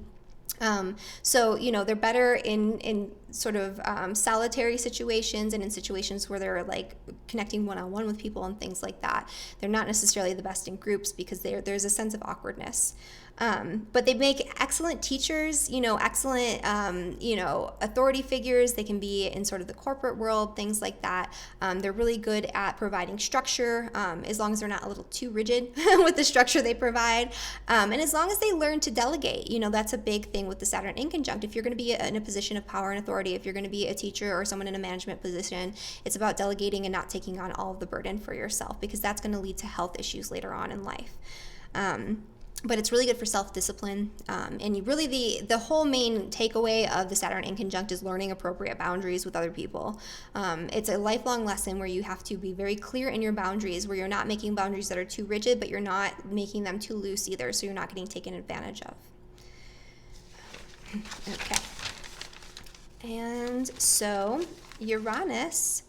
They're better in sort of solitary situations and in situations where they're like connecting one-on-one with people and things like that. They're not necessarily the best in groups because there's a sense of awkwardness. But they make excellent teachers, excellent, authority figures. They can be in sort of the corporate world, things like that. They're really good at providing structure, as long as they're not a little too rigid with the structure they provide. And as long as they learn to delegate, that's a big thing with the Saturn inconjunct. If you're going to be in a position of power and authority, if you're going to be a teacher or someone in a management position, it's about delegating and not taking on all of the burden for yourself, because that's going to lead to health issues later on in life. But it's really good for self-discipline. And really the whole main takeaway of the Saturn inconjunct is learning appropriate boundaries with other people. It's a lifelong lesson where you have to be very clear in your boundaries, where you're not making boundaries that are too rigid, but you're not making them too loose either, so you're not getting taken advantage of. Okay. And so Uranus.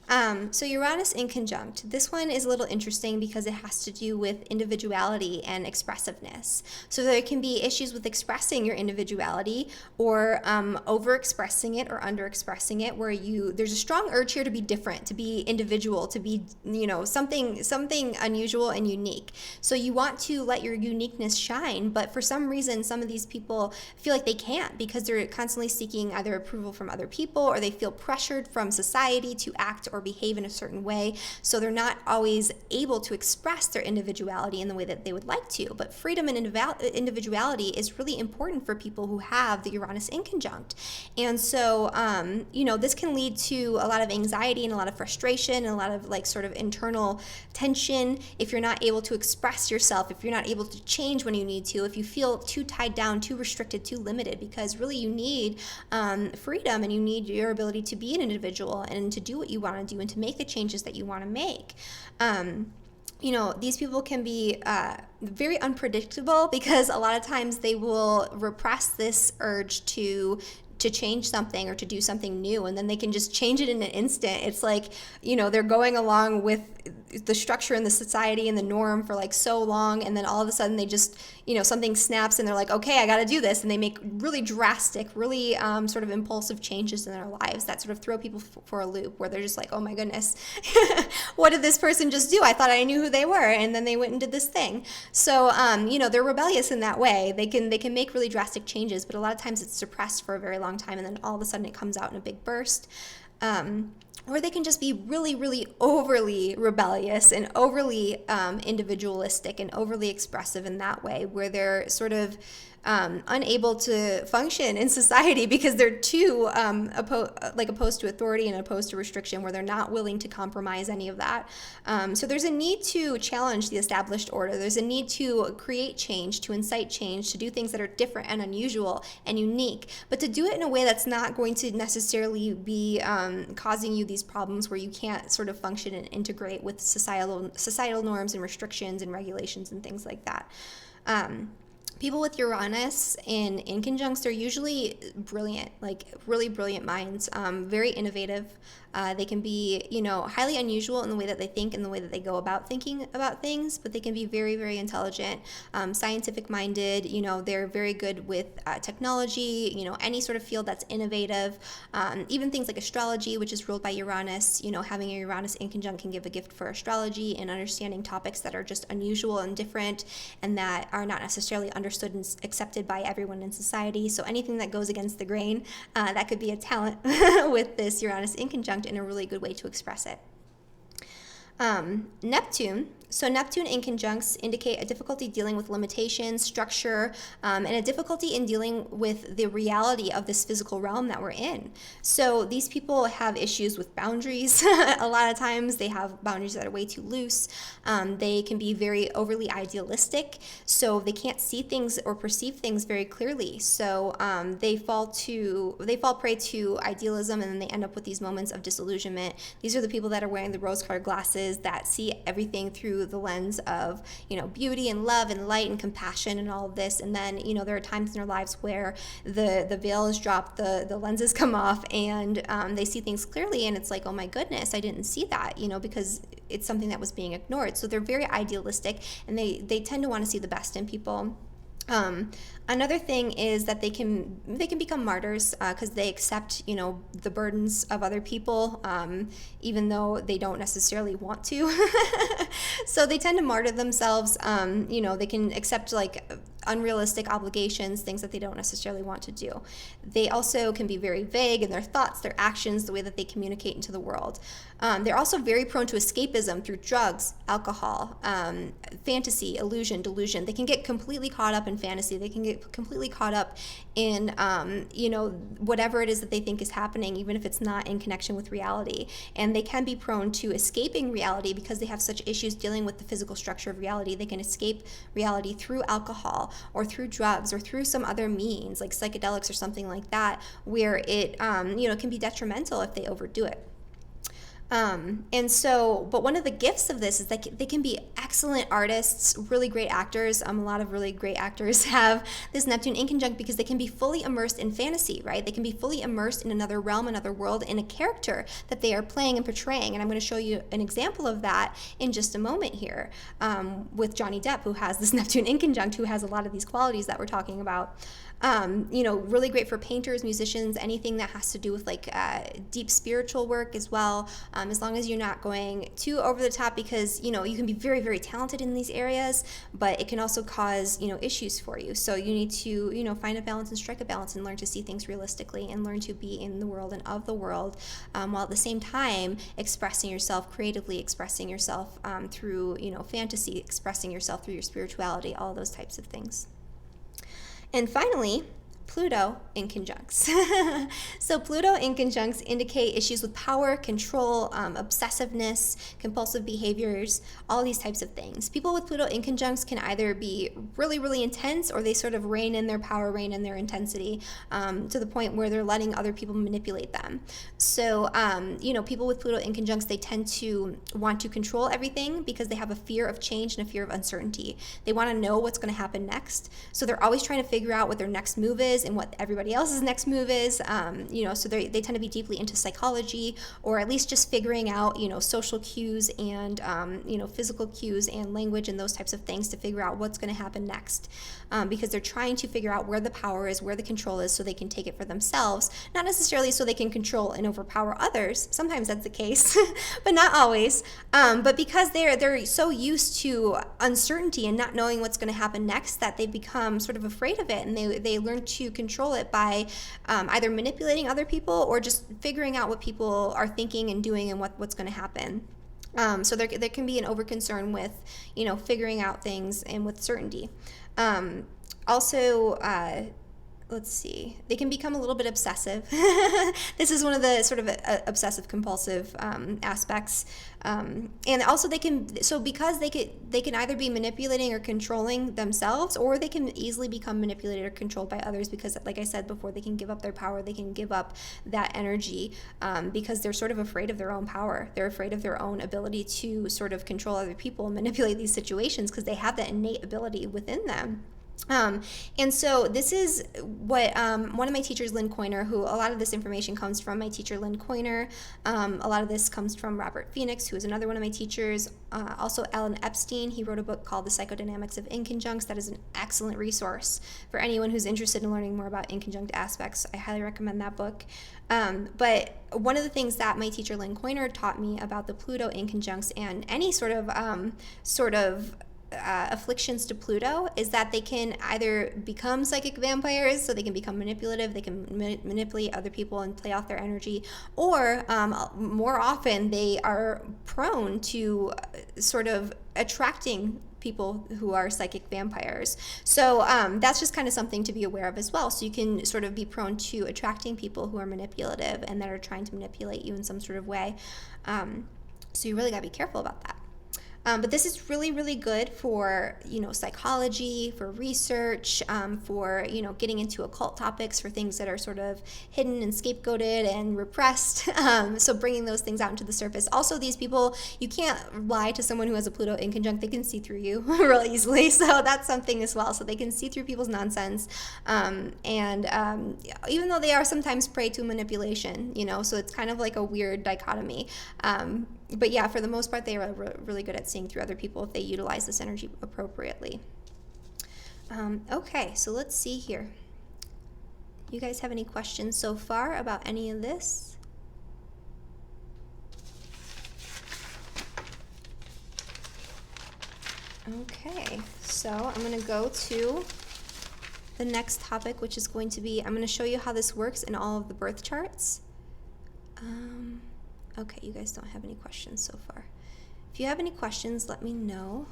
Uranus inconjunct. This one is a little interesting because it has to do with individuality and expressiveness. So there can be issues with expressing your individuality or overexpressing it or underexpressing it, where there's a strong urge here to be different, to be individual, to be something unusual and unique. So you want to let your uniqueness shine, but for some reason some of these people feel like they can't because they're constantly seeking either approval from other people or they feel pressured from society to act or behave in a certain way, so they're not always able to express their individuality in the way that they would like to. But freedom and individuality is really important for people who have the Uranus inconjunct. And so, this can lead to a lot of anxiety and a lot of frustration and a lot of like sort of internal tension if you're not able to express yourself, if you're not able to change when you need to, if you feel too tied down, too restricted, too limited, because really you need freedom and you need your ability to be an individual and to do what you want to do and to make the changes that you want to make. These people can be very unpredictable because a lot of times they will repress this urge to change something or to do something new, and then they can just change it in an instant. It's like, they're going along with the structure and the society and the norm for like so long, and then all of a sudden they just, something snaps and they're like, okay, I got to do this, and they make really drastic, really sort of impulsive changes in their lives that sort of throw people for a loop, where they're just like, oh my goodness, what did this person just do? I thought I knew who they were, and then they went and did this thing. So they're rebellious in that way. They can make really drastic changes, but a lot of times it's suppressed for a very long time, and then all of a sudden it comes out in a big burst. Or they can just be really, really overly rebellious and overly individualistic and overly expressive in that way, where they're sort of unable to function in society because they're too opposed to authority and opposed to restriction, where they're not willing to compromise any of that. So there's a need to challenge the established order. There's a need to create change, to incite change, to do things that are different and unusual and unique, but to do it in a way that's not going to necessarily be causing you these problems where you can't sort of function and integrate with societal norms and restrictions and regulations and things like that. People with Uranus in inconjuncts are usually brilliant, like really brilliant minds, very innovative. They can be, highly unusual in the way that they think and the way that they go about thinking about things, but they can be very, very intelligent, scientific-minded. They're very good with technology, any sort of field that's innovative. Even things like astrology, which is ruled by Uranus. Having a Uranus inconjunct can give a gift for astrology and understanding topics that are just unusual and different and that are not necessarily understood and accepted by everyone in society. So anything that goes against the grain, that could be a talent with this Uranus inconjunct, and a really good way to express it. Neptune. So Neptune inconjuncts indicate a difficulty dealing with limitations, structure, and a difficulty in dealing with the reality of this physical realm that we're in. So these people have issues with boundaries. A lot of times they have boundaries that are way too loose. They can be very overly idealistic, so they can't see things or perceive things very clearly. So they fall prey to idealism, and then they end up with these moments of disillusionment. These are the people that are wearing the rose-colored glasses that see everything through the lens of, beauty and love and light and compassion and all of this. And then, there are times in their lives where the veil is dropped, the lenses come off, and they see things clearly, and it's like, oh my goodness, I didn't see that, because it's something that was being ignored. So they're very idealistic, and they tend to want to see the best in people. Another thing is that they can become martyrs because they accept, the burdens of other people, even though they don't necessarily want to. So they tend to martyr themselves. They can accept like unrealistic obligations, things that they don't necessarily want to do. They also can be very vague in their thoughts, their actions, the way that they communicate into the world. They're also very prone to escapism through drugs, alcohol, fantasy, illusion, delusion. They can get completely caught up in fantasy. They can get completely caught up in, whatever it is that they think is happening, even if it's not in connection with reality. And they can be prone to escaping reality because they have such issues dealing with the physical structure of reality. They can escape reality through alcohol or through drugs or through some other means like psychedelics or something like that, where it, can be detrimental if they overdo it. But one of the gifts of this is that they can be excellent artists, really great actors. A lot of really great actors have this Neptune inconjunct because they can be fully immersed in fantasy, right? They can be fully immersed in another realm, another world, in a character that they are playing and portraying. And I'm going to show you an example of that in just a moment here, with Johnny Depp, who has this Neptune inconjunct, who has a lot of these qualities that we're talking about. Really great for painters, musicians, anything that has to do with like deep spiritual work as well, as long as you're not going too over the top, because you can be very, very talented in these areas, but it can also cause issues for you. So you need to find a balance and strike a balance and learn to see things realistically and learn to be in the world and of the world, while at the same time expressing yourself creatively, expressing yourself through fantasy, expressing yourself through your spirituality, all those types of things. And finally, Pluto inconjuncts. So Pluto inconjuncts indicate issues with power, control, obsessiveness, compulsive behaviors, all these types of things. People with Pluto inconjuncts can either be really, really intense, or they sort of rein in their power, rein in their intensity, to the point where they're letting other people manipulate them. So, people with Pluto inconjuncts, they tend to want to control everything because they have a fear of change and a fear of uncertainty. They want to know what's going to happen next. So they're always trying to figure out what their next move is and what everybody else's next move is, so they tend to be deeply into psychology, or at least just figuring out, social cues and, physical cues and language and those types of things to figure out what's going to happen next, because they're trying to figure out where the power is, where the control is, so they can take it for themselves, not necessarily so they can control and overpower others. Sometimes that's the case, but not always. But because they're so used to uncertainty and not knowing what's going to happen next, that they become sort of afraid of it, and they learn to control it by either manipulating other people or just figuring out what people are thinking and doing and what's going to happen. So there can be an overconcern with, figuring out things and with certainty. Let's see, they can become a little bit obsessive. This is one of the sort of obsessive compulsive aspects. And also because they can either be manipulating or controlling themselves, or they can easily become manipulated or controlled by others, because like I said before, they can give up their power, they can give up that energy, because they're sort of afraid of their own power. They're afraid of their own ability to sort of control other people and manipulate these situations, because they have that innate ability within them. And so this is what one of my teachers, Lynn Coiner, who a lot of this information comes from my teacher, Lynn Coiner. A lot of this comes from Robert Phoenix, who is another one of my teachers. Also, Alan Epstein, he wrote a book called The Psychodynamics of Inconjuncts. That is an excellent resource for anyone who's interested in learning more about inconjunct aspects. I highly recommend that book. But one of the things that my teacher, Lynn Coiner, taught me about the Pluto inconjuncts and any sort of afflictions to Pluto is that they can either become psychic vampires, so they can become manipulative, they can manipulate other people and play off their energy, or more often they are prone to sort of attracting people who are psychic vampires. So that's just kind of something to be aware of as well. So you can sort of be prone to attracting people who are manipulative and that are trying to manipulate you in some sort of way. So you really got to be careful about that. But this is really, really good for, psychology, for research, for, getting into occult topics, for things that are sort of hidden and scapegoated and repressed. So bringing those things out into the surface. Also, these people, you can't lie to someone who has a Pluto inconjunct. They can see through you real easily. So that's something as well. So they can see through people's nonsense. Even though they are sometimes prey to manipulation, so it's kind of like a weird dichotomy. But yeah, for the most part, they are really good at seeing through other people if they utilize this energy appropriately. Okay, so let's see here. You guys have any questions so far about any of this? Okay, so I'm going to go to the next topic, which is going to be, I'm going to show you how this works in all of the birth charts. Okay, you guys don't have any questions so far. If you have any questions, let me know.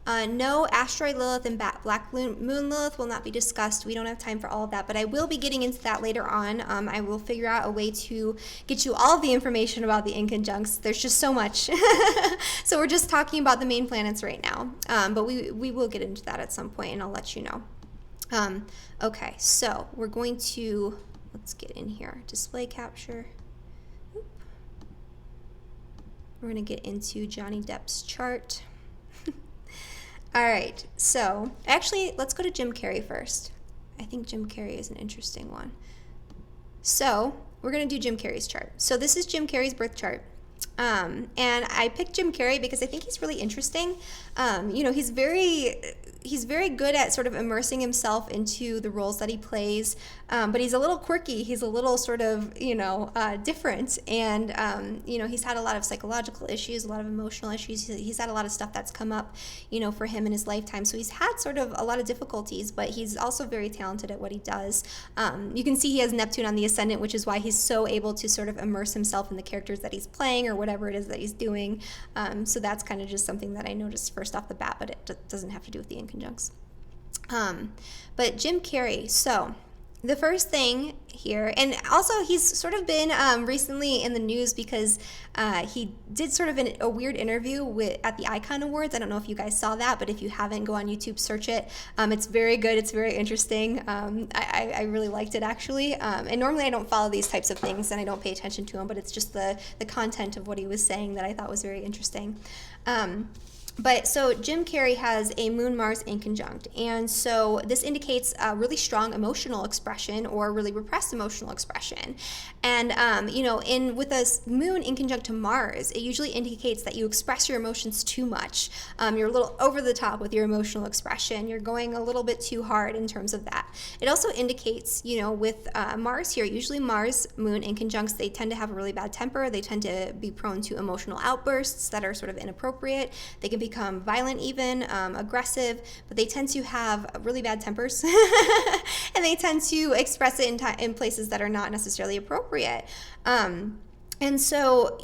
No, asteroid Lilith and black moon Lilith will not be discussed. We don't have time for all of that, but I will be getting into that later on. I will figure out a way to get you all of the information about the inconjuncts. There's just so much. So we're just talking about the main planets right now. But we will get into that at some point, and I'll let you know. Okay, so we're going to, let's get in here. Display capture. We're going to get into Johnny Depp's chart. All right, so actually, let's go to Jim Carrey first. I think Jim Carrey is an interesting one. So we're going to do Jim Carrey's chart. So this is Jim Carrey's birth chart. And I picked Jim Carrey because I think he's really interesting. He's very good at sort of immersing himself into the roles that he plays, but he's a little quirky. He's a little sort of, different. And, he's had a lot of psychological issues, a lot of emotional issues. He's had a lot of stuff that's come up, for him in his lifetime. So he's had sort of a lot of difficulties, but he's also very talented at what he does. You can see he has Neptune on the ascendant, which is why he's so able to sort of immerse himself in the characters that he's playing or whatever it is that he's doing. So that's kind of just something that I noticed first off the bat, but it doesn't have to do with the inconjuncts. But Jim Carrey, so the first thing here, and also he's sort of been recently in the news because he did sort of a weird interview at the Icon Awards. I don't know if you guys saw that, but if you haven't, go on YouTube, search it. It's very good. It's very interesting. I really liked it, actually. And normally I don't follow these types of things and I don't pay attention to them, but it's just the content of what he was saying that I thought was very interesting. But so Jim Carrey has a Moon-Mars inconjunct, and so this indicates a really strong emotional expression or really repressed emotional expression. And with a Moon inconjunct to Mars, it usually indicates that you express your emotions too much. You're a little over the top with your emotional expression. You're going a little bit too hard in terms of that. It also indicates, with Mars here, usually Mars Moon inconjuncts, they tend to have a really bad temper. They tend to be prone to emotional outbursts that are sort of inappropriate. They can become violent even, aggressive, but they tend to have really bad tempers and they tend to express it in places that are not necessarily appropriate. And so,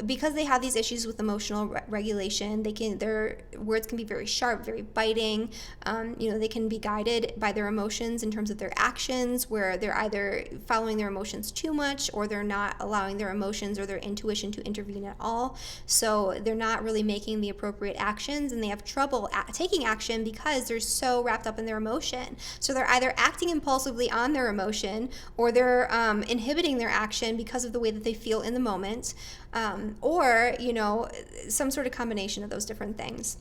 because they have these issues with emotional regulation, their words can be very sharp, very biting. They can be guided by their emotions in terms of their actions, where they're either following their emotions too much or they're not allowing their emotions or their intuition to intervene at all. So they're not really making the appropriate actions, and they have trouble taking action because they're so wrapped up in their emotion. So they're either acting impulsively on their emotion, or they're inhibiting their action because of the way that they feel in the moment, or some sort of combination of those different things.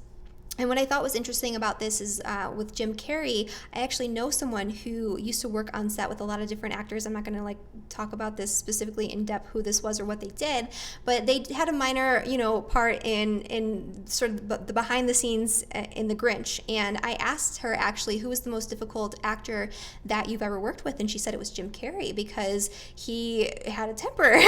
And what I thought was interesting about this is with Jim Carrey, I actually know someone who used to work on set with a lot of different actors. I'm not going to talk about this specifically in depth, who this was or what they did, but they had a minor, part in sort of the behind the scenes in The Grinch. And I asked her actually, who was the most difficult actor that you've ever worked with? And she said it was Jim Carrey because he had a temper.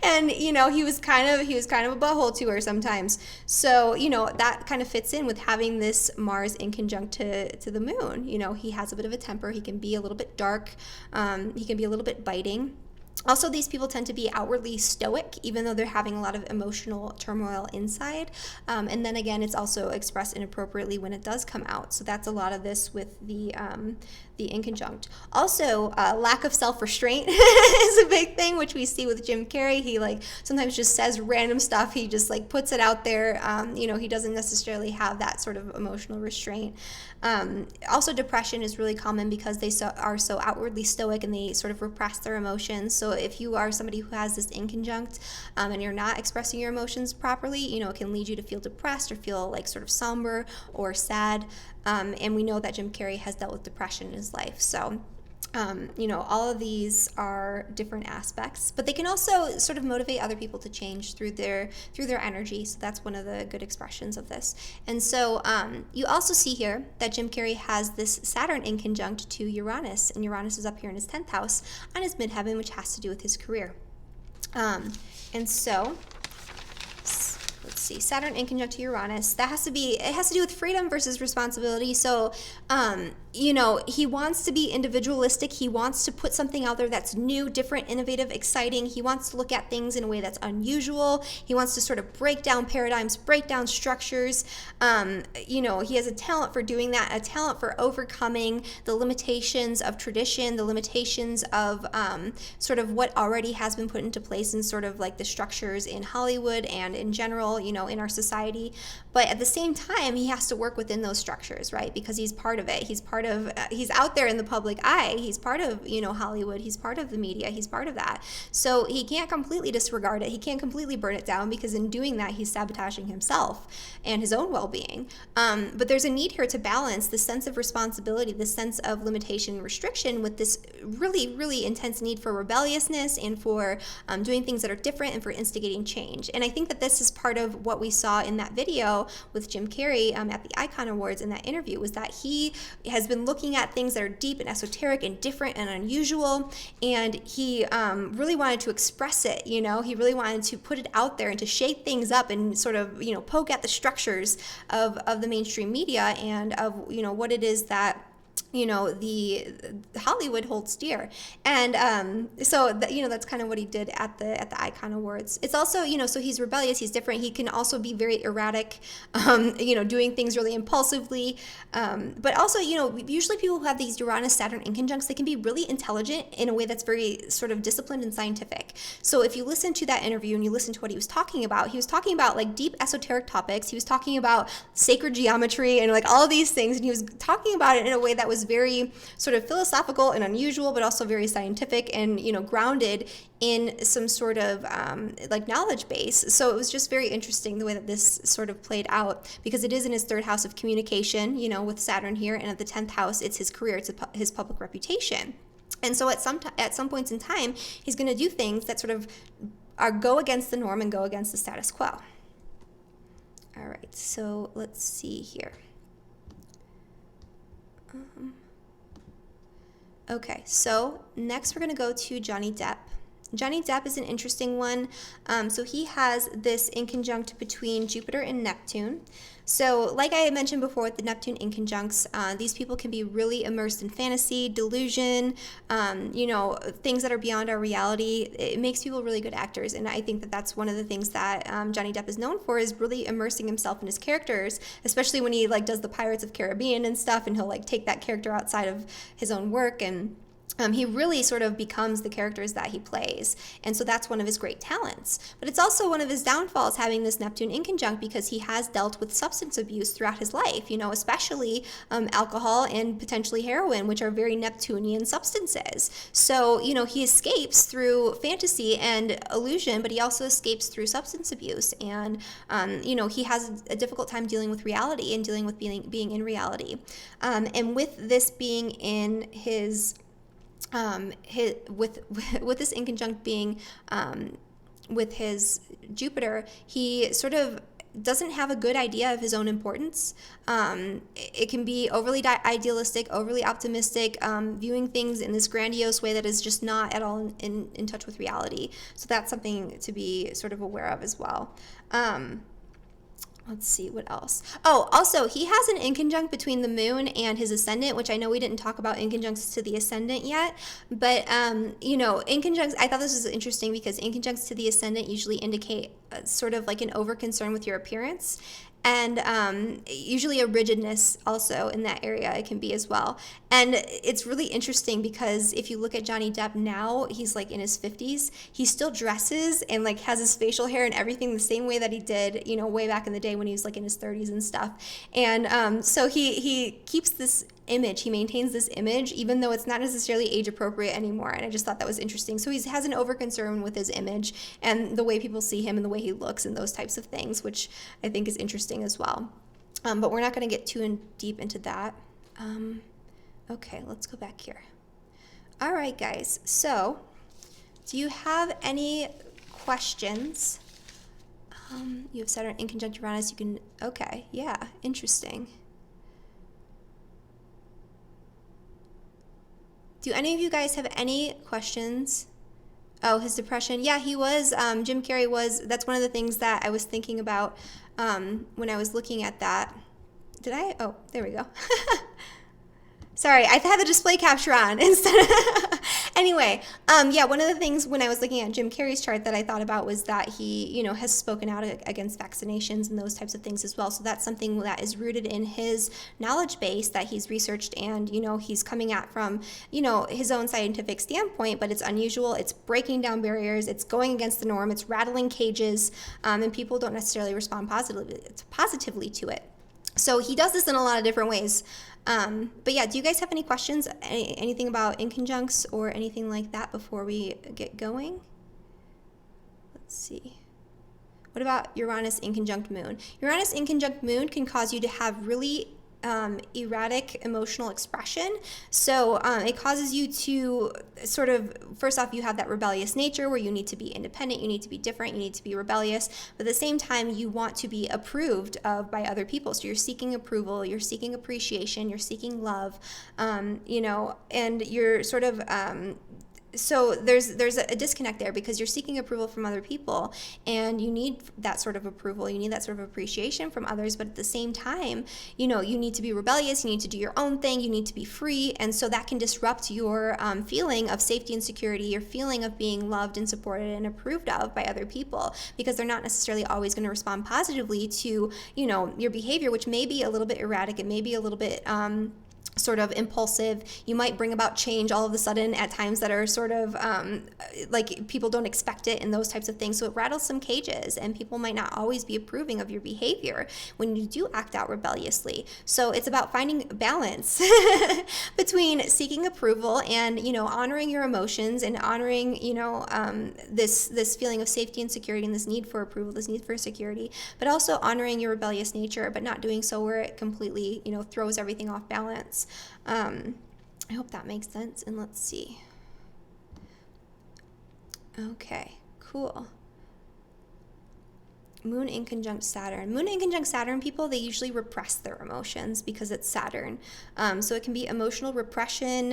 And, he was kind of a butthole to her sometimes. So, that kind of fits in with having this Mars in conjunct to the moon. He has a bit of a temper. He can be a little bit dark. He can be a little bit biting. Also, these people tend to be outwardly stoic, even though they're having a lot of emotional turmoil inside. And then again, it's also expressed inappropriately when it does come out. So that's a lot of this with the Inconjunct. Also, lack of self-restraint is a big thing, which we see with Jim Carrey. He sometimes just says random stuff. He just puts it out there. He doesn't necessarily have that sort of emotional restraint. Also, depression is really common because they are so outwardly stoic and they sort of repress their emotions. So if you are somebody who has this Inconjunct and you're not expressing your emotions properly, it can lead you to feel depressed or feel sort of somber or sad. And we know that Jim Carrey has dealt with depression in his life. So, all of these are different aspects, but they can also sort of motivate other people to change through their energy. So that's one of the good expressions of this. And so you also see here that Jim Carrey has this Saturn in conjunct to Uranus, and Uranus is up here in his 10th house on his midheaven, which has to do with his career. And so let's see, Saturn in conjunct to Uranus, it has to do with freedom versus responsibility. So, he wants to be individualistic. He wants to put something out there that's new, different, innovative, exciting. He wants to look at things in a way that's unusual. He wants to sort of break down paradigms, break down structures. He has a talent for doing that, a talent for overcoming the limitations of tradition, the limitations of sort of what already has been put into place in sort of the structures in Hollywood and in general, in our society. But at the same time, he has to work within those structures, right? Because he's part of it. He's out there in the public eye. He's part of, Hollywood. He's part of the media. He's part of that. So he can't completely disregard it. He can't completely burn it down, because in doing that, he's sabotaging himself and his own well-being. But there's a need here to balance the sense of responsibility, the sense of limitation and restriction with this really, really intense need for rebelliousness and for doing things that are different and for instigating change. And I think that this is part of what we saw in that video with Jim Carrey at the Icon Awards in that interview, was that he has been looking at things that are deep and esoteric and different and unusual, and he really wanted to express it. He really wanted to put it out there and to shake things up and sort of poke at the structures of the mainstream media and of what it is that the Hollywood holds dear. And so that's kind of what he did at the Icon Awards. It's also, so he's rebellious, he's different. He can also be very erratic, doing things really impulsively. But also, usually people who have these Uranus Saturn inconjuncts, they can be really intelligent in a way that's very sort of disciplined and scientific. So if you listen to that interview and you listen to what he was talking about deep esoteric topics. He was talking about sacred geometry and all of these things. And he was talking about it in a way that was very sort of philosophical and unusual, but also very scientific and grounded in some sort of knowledge base. So it was just very interesting the way that this sort of played out, because it is in his 3rd house of communication, with Saturn here, and at the 10th house, it's his career, it's his public reputation. And so at some points in time, he's going to do things that sort of go against the norm and go against the status quo. All right, so let's see here. Okay, so next we're going to go to Johnny Depp. Johnny Depp is an interesting one. So he has this inconjunct between Jupiter and Neptune. So like I mentioned before with the Neptune inconjuncts, these people can be really immersed in fantasy, delusion, things that are beyond our reality. It makes people really good actors. And I think that that's one of the things that Johnny Depp is known for, is really immersing himself in his characters, especially when he does the Pirates of Caribbean and stuff, and he'll take that character outside of his own work, and he really sort of becomes the characters that he plays. And so that's one of his great talents. But it's also one of his downfalls, having this Neptune inconjunct, because he has dealt with substance abuse throughout his life, especially alcohol and potentially heroin, which are very Neptunian substances. So, he escapes through fantasy and illusion, but he also escapes through substance abuse. And, he has a difficult time dealing with reality and dealing with being in reality. And with this being in his with this inconjunct being with his Jupiter, he sort of doesn't have a good idea of his own importance. It can be overly idealistic, overly optimistic, viewing things in this grandiose way that is just not at all in touch with reality. So that's something to be sort of aware of as well. Let's see, what else? Oh, also, he has an inconjunct between the moon and his ascendant, which I know we didn't talk about inconjuncts to the ascendant yet, but, inconjuncts, I thought this was interesting because inconjuncts to the ascendant usually indicate sort of like an over-concern with your appearance. And usually a rigidness also in that area it can be as well. And it's really interesting because if you look at Johnny Depp now, he's like in his 50s, he still dresses and like has his facial hair and everything the same way that he did, way back in the day when he was like in his 30s and stuff. And so he keeps this image, he maintains this image even though it's not necessarily age appropriate anymore. And I just thought that was interesting. So he has an over concern with his image and the way people see him and the way he looks and those types of things, which I think is interesting as well. But we're not going to get too deep into that. Okay, let's go back here. All right, guys, so do you have any questions? You have Saturn in conjunct Uranus. You can, okay, yeah, interesting. Do any of you guys have any questions? Oh, his depression. Yeah, he was, Jim Carrey was, that's one of the things that I was thinking about when I was looking at that. Did I? Oh, there we go. Sorry, I had the display capture on instead. Anyway, yeah, one of the things when I was looking at Jim Carrey's chart that I thought about was that he, has spoken out against vaccinations and those types of things as well. So that's something that is rooted in his knowledge base that he's researched and, he's coming at from, his own scientific standpoint, but it's unusual. It's breaking down barriers. It's going against the norm. It's rattling cages, and people don't necessarily respond positively to it. So he does this in a lot of different ways. But yeah, do you guys have any questions, anything about inconjuncts or anything like that before we get going? Let's see. What about Uranus inconjunct moon? Uranus inconjunct moon can cause you to have really erratic emotional expression. So it causes you to sort of, first off, you have that rebellious nature where you need to be independent, you need to be different, you need to be rebellious, but at the same time you want to be approved of by other people. So you're seeking approval, you're seeking appreciation, you're seeking love, and you're sort of so there's a disconnect there because you're seeking approval from other people and you need that sort of approval, you need that sort of appreciation from others, but at the same time, you need to be rebellious, you need to do your own thing, you need to be free, and so that can disrupt your feeling of safety and security, your feeling of being loved and supported and approved of by other people, because they're not necessarily always going to respond positively to, your behavior, which may be a little bit erratic, it may be a little bit sort of impulsive. You might bring about change all of a sudden at times that are sort of like people don't expect it and those types of things. So it rattles some cages and people might not always be approving of your behavior when you do act out rebelliously. So it's about finding balance between seeking approval and, honoring your emotions and honoring, this feeling of safety and security and this need for approval, this need for security, but also honoring your rebellious nature, but not doing so where it completely, throws everything off balance. I hope that makes sense. And let's see. Okay, cool. Moon in conjunct Saturn. Moon in conjunct Saturn people, they usually repress their emotions because it's Saturn. So it can be emotional repression.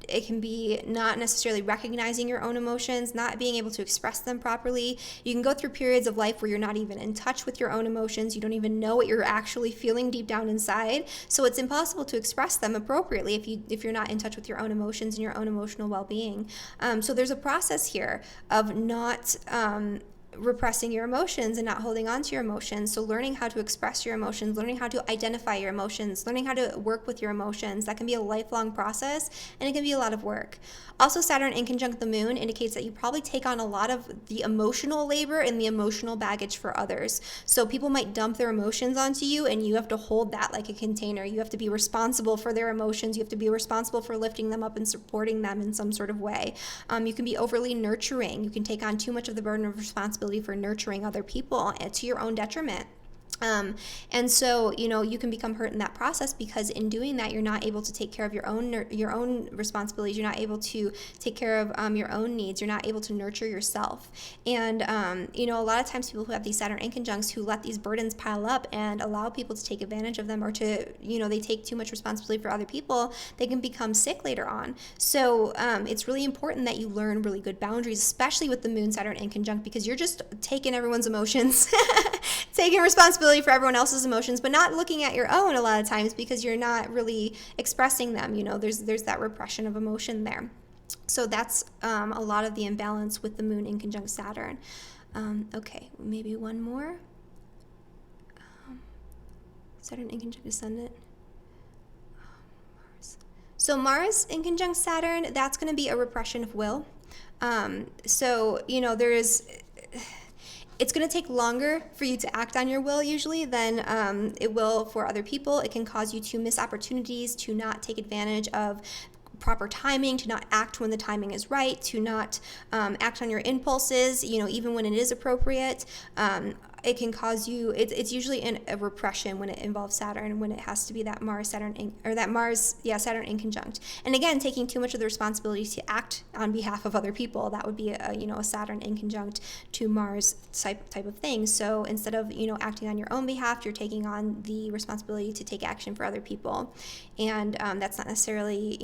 It can be not necessarily recognizing your own emotions, not being able to express them properly. You can go through periods of life where you're not even in touch with your own emotions. You don't even know what you're actually feeling deep down inside. So it's impossible to express them appropriately if you're not in touch with your own emotions and your own emotional well-being. So there's a process here of not repressing your emotions and not holding on to your emotions. So learning how to express your emotions, learning how to identify your emotions, learning how to work with your emotions, that can be a lifelong process and it can be a lot of work. Also, Saturn in conjunct the moon indicates that you probably take on a lot of the emotional labor and the emotional baggage for others. So people might dump their emotions onto you and you have to hold that like a container. You have to be responsible for their emotions. You have to be responsible for lifting them up and supporting them in some sort of way. You can be overly nurturing. You can take on too much of the burden of responsibility for nurturing other people to your own detriment. And so, you can become hurt in that process because in doing that, you're not able to take care of your own responsibilities. You're not able to take care of your own needs. You're not able to nurture yourself. And, a lot of times people who have these Saturn inconjuncts who let these burdens pile up and allow people to take advantage of them, or to, they take too much responsibility for other people, they can become sick later on. So it's really important that you learn really good boundaries, especially with the Moon Saturn inconjunct, because you're just taking everyone's emotions, taking responsibility for everyone else's emotions, but not looking at your own a lot of times because you're not really expressing them. There's that repression of emotion there. So that's a lot of the imbalance with the Moon in conjunct Saturn. Okay, maybe one more. Saturn in conjunct Ascendant. Mars. So Mars in conjunct Saturn, that's going to be a repression of will. It's going to take longer for you to act on your will usually than it will for other people. It can cause you to miss opportunities, to not take advantage of proper timing, to not act when the timing is right, to not act on your impulses, even when it is appropriate. It can cause you, it's usually a repression when it involves Saturn, when it has to be that Saturn in conjunct. And again, taking too much of the responsibility to act on behalf of other people, that would be a Saturn in conjunct to Mars type of thing. So instead of, acting on your own behalf, you're taking on the responsibility to take action for other people. And that's not necessarily,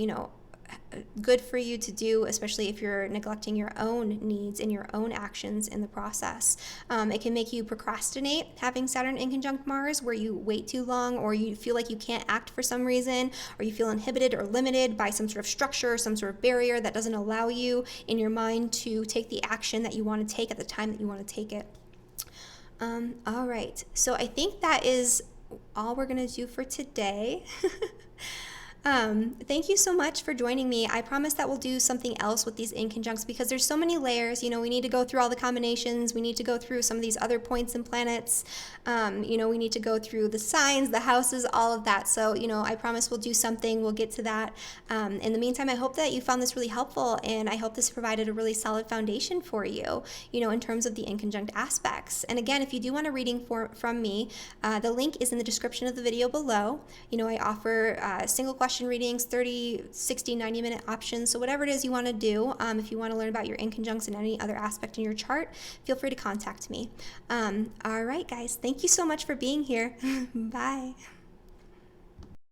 good for you to do, especially if you're neglecting your own needs and your own actions in the process. It can make you procrastinate, having Saturn in conjunct Mars, where you wait too long, or you feel like you can't act for some reason, or you feel inhibited or limited by some sort of structure, some sort of barrier that doesn't allow you in your mind to take the action that you want to take at the time that you want to take it. All right, so I think that is all we're going to do for today. Thank you so much for joining me. I promise that we'll do something else with these inconjuncts because there's so many layers. We need to go through all the combinations. We need to go through some of these other points and planets. We need to go through the signs, the houses, all of that. So, I promise we'll do something. We'll get to that. In the meantime, I hope that you found this really helpful, and I hope this provided a really solid foundation for you, in terms of the inconjunct aspects. And again, if you do want a reading from me, the link is in the description of the video below. I offer single question readings, 30, 60, 90-minute options. So whatever it is you want to do, if you want to learn about your inconjuncts and any other aspect in your chart, feel free to contact me. All right, guys, thank you so much for being here. Bye.